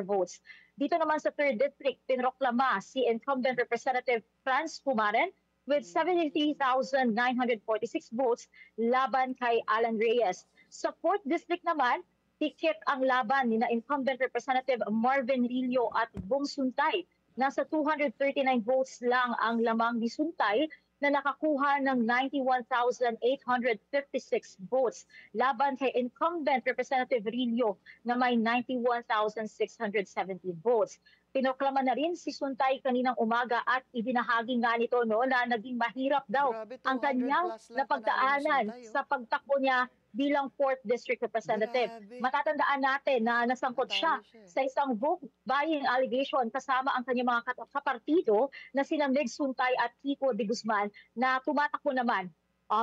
votes. Dito naman sa 3rd District, pinroklama si incumbent Representative Franz Pumaren with 73,946 votes laban kay Alan Reyes. Sa 4th District naman, tikit ang laban ni na incumbent Representative Marvin Rillo at Bong Suntay. Nasa 239 votes lang ang lamang ni Suntay na nakakuha ng 91,856 votes laban kay incumbent Representative Rillo na may 91,670 votes. Pinoklama na rin si Suntay kaninang umaga at ibinahagi nga nito na naging mahirap daw ang kanyang napagdaanan sa pagtakbo niya bilang 4th District Representative. Matatandaan natin na nasangkot siya sa isang vote buying allegation kasama ang kanyang mga kapartido na sina Meg Suntay at Kiko de Guzman na tumatakbo naman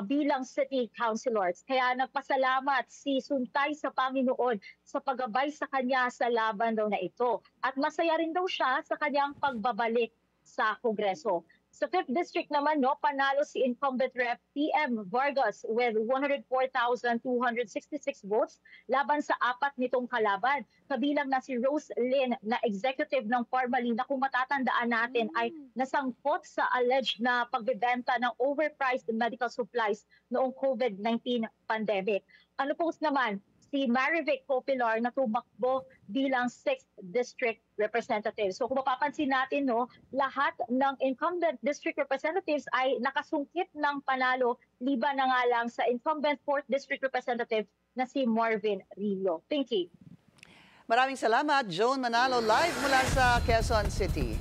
bilang city councilors. Kaya nagpasalamat si Suntay sa Panginoon sa paggabay sa kanya sa laban daw na ito. At masaya rin daw siya sa kanyang pagbabalik sa Kongreso. Sa 5th District naman, panalo si incumbent Rep. PM Vargas with 104,266 votes laban sa 4 nitong kalaban. Kabilang na si Rose Lynn na executive ng Parmalee na kung matatandaan natin ay nasangkot sa alleged na pagbebenta ng overpriced medical supplies noong COVID-19 pandemic. Ano po naman? Si Marivic Popular na tumakbo bilang 6th District Representative. So kung mapapansin natin, lahat ng incumbent district representatives ay nakasungkit ng panalo, liban na nga lang sa incumbent 4th District Representative na si Marvin Rillo. Pinky. Maraming salamat, Joan Manalo, live mula sa Quezon City.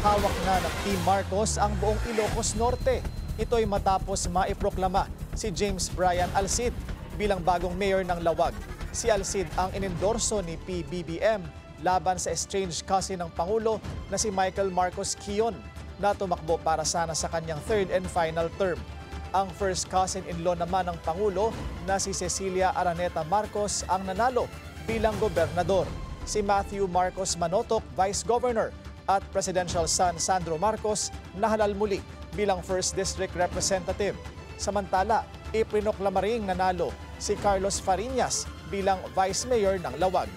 Hawak na ng Team Marcos ang buong Ilocos Norte. Ito'y matapos maiproklama si James Brian Alcid bilang bagong mayor ng Lawag. Si Alcid ang inendorso ni PBBM laban sa estranged cousin ng Pangulo na si Michael Marcos Quionne na tumakbo para sana sa kanyang third and final term. Ang first cousin-in-law naman ng Pangulo na si Cecilia Araneta Marcos ang nanalo bilang gobernador. Si Matthew Marcos Manotoc, Vice Governor, at Presidential son Sandro Marcos nahalal muli bilang First District Representative. Samantala, ipinoklama ring nanalo si Carlos Fariñas bilang Vice Mayor ng Lawag.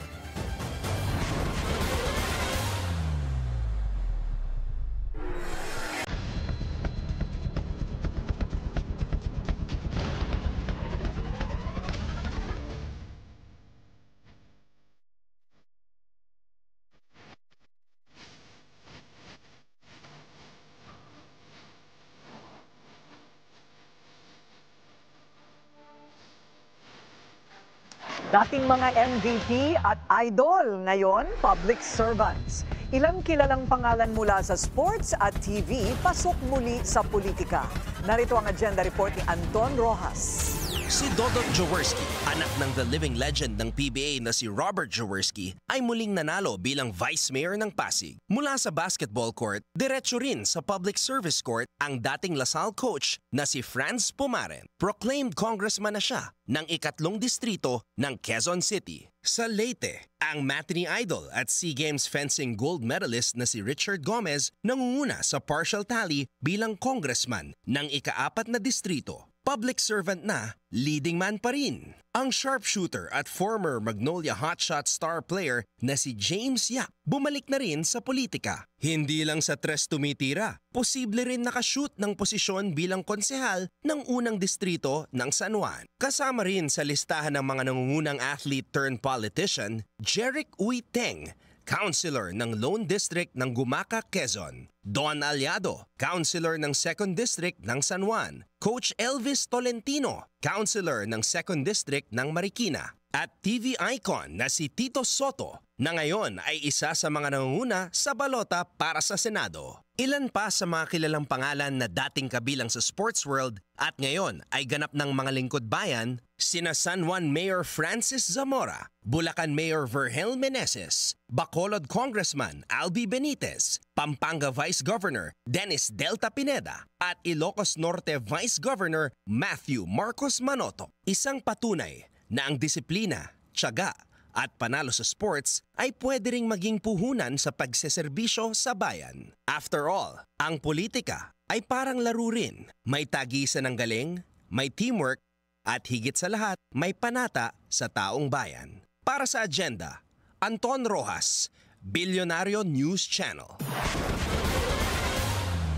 Dating mga MVP at idol, ngayon public servants. Ilang kilalang pangalan mula sa sports at TV pasok muli sa politika. Narito ang agenda report ni Anton Rojas. Si Dodot Jaworski, anak ng the living legend ng PBA na si Robert Jaworski, ay muling nanalo bilang Vice Mayor ng Pasig. Mula sa basketball court, diretso rin sa public service court ang dating LaSalle coach na si Franz Pumaren. Proclaimed congressman na siya ng 3 distrito ng Quezon City. Sa Leyte, ang matinee idol at SEA Games fencing gold medalist na si Richard Gomez nangunguna sa partial tally bilang congressman ng 4 na distrito. Public servant na, leading man pa rin. Ang sharpshooter at former Magnolia Hotshot star player na si James Yap bumalik na rin sa politika. Hindi lang sa tres tumitira, posible rin nakashoot ng posisyon bilang konsehal ng unang distrito ng San Juan. Kasama rin sa listahan ng mga nangungunang athlete turned politician, Jeric Uy Teng, Councilor ng Lone District ng Gumaca, Quezon. Don Aliado, Councilor ng 2nd District ng San Juan. Coach Elvis Tolentino, Councilor ng 2nd District ng Marikina. At TV icon na si Tito Soto na ngayon ay isa sa mga nangunguna sa balota para sa Senado. Ilan pa sa mga kilalang pangalan na dating kabilang sa sports world at ngayon ay ganap ng mga lingkod bayan, sina San Juan Mayor Francis Zamora, Bulacan Mayor Vergel Meneses, Bacolod Congressman Albi Benitez, Pampanga Vice Governor Dennis Delta Pineda at Ilocos Norte Vice Governor Matthew Marcos Manotoc. Isang patunay na ang disiplina, tiyaga at panalo sa sports ay pwede ring maging puhunan sa pagseserbisyo sa bayan. After all, ang politika ay parang laro rin. May tagisan ng galing, may teamwork, at higit sa lahat, may panata sa taong bayan. Para sa agenda, Anton Rojas, Bilyonaryo News Channel.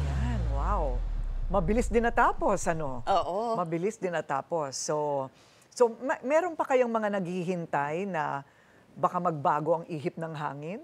Yan, wow. Mabilis din natapos, ano? Oo. Mabilis din natapos. So meron pa kayong mga naghihintay na baka magbago ang ihip ng hangin?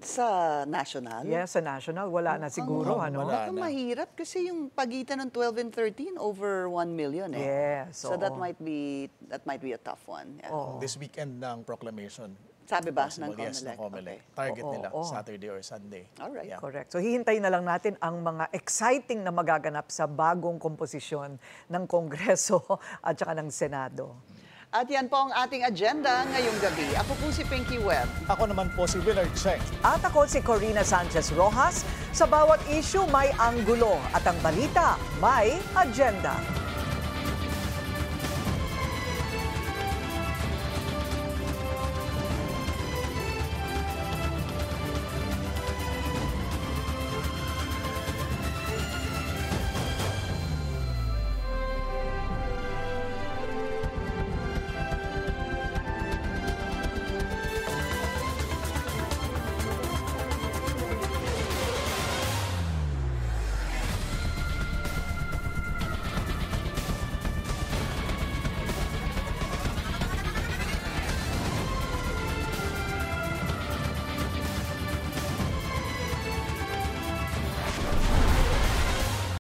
Sa national? Yes, sa national. Wala na siguro, ano? Wala na. Mahirap kasi yung pagitan ng 12 and 13 over 1 million eh. Yes. So that might be a tough one. Yeah. This weekend ng proclamation. Sabi ba possible, ng yes, COMELEC? COMELEC. Target nila, Oo. Saturday or Sunday. Alright. Yeah. Correct. So hihintayin na lang natin ang mga exciting na magaganap sa bagong komposisyon ng Kongreso at saka ng Senado. At yan po ang ating agenda ngayong gabi. Ako po si Pinky Webb. Ako naman po si Willard Cheng. At ako si Corina Sanchez Rojas. Sa bawat issue may anggulo at ang balita may agenda.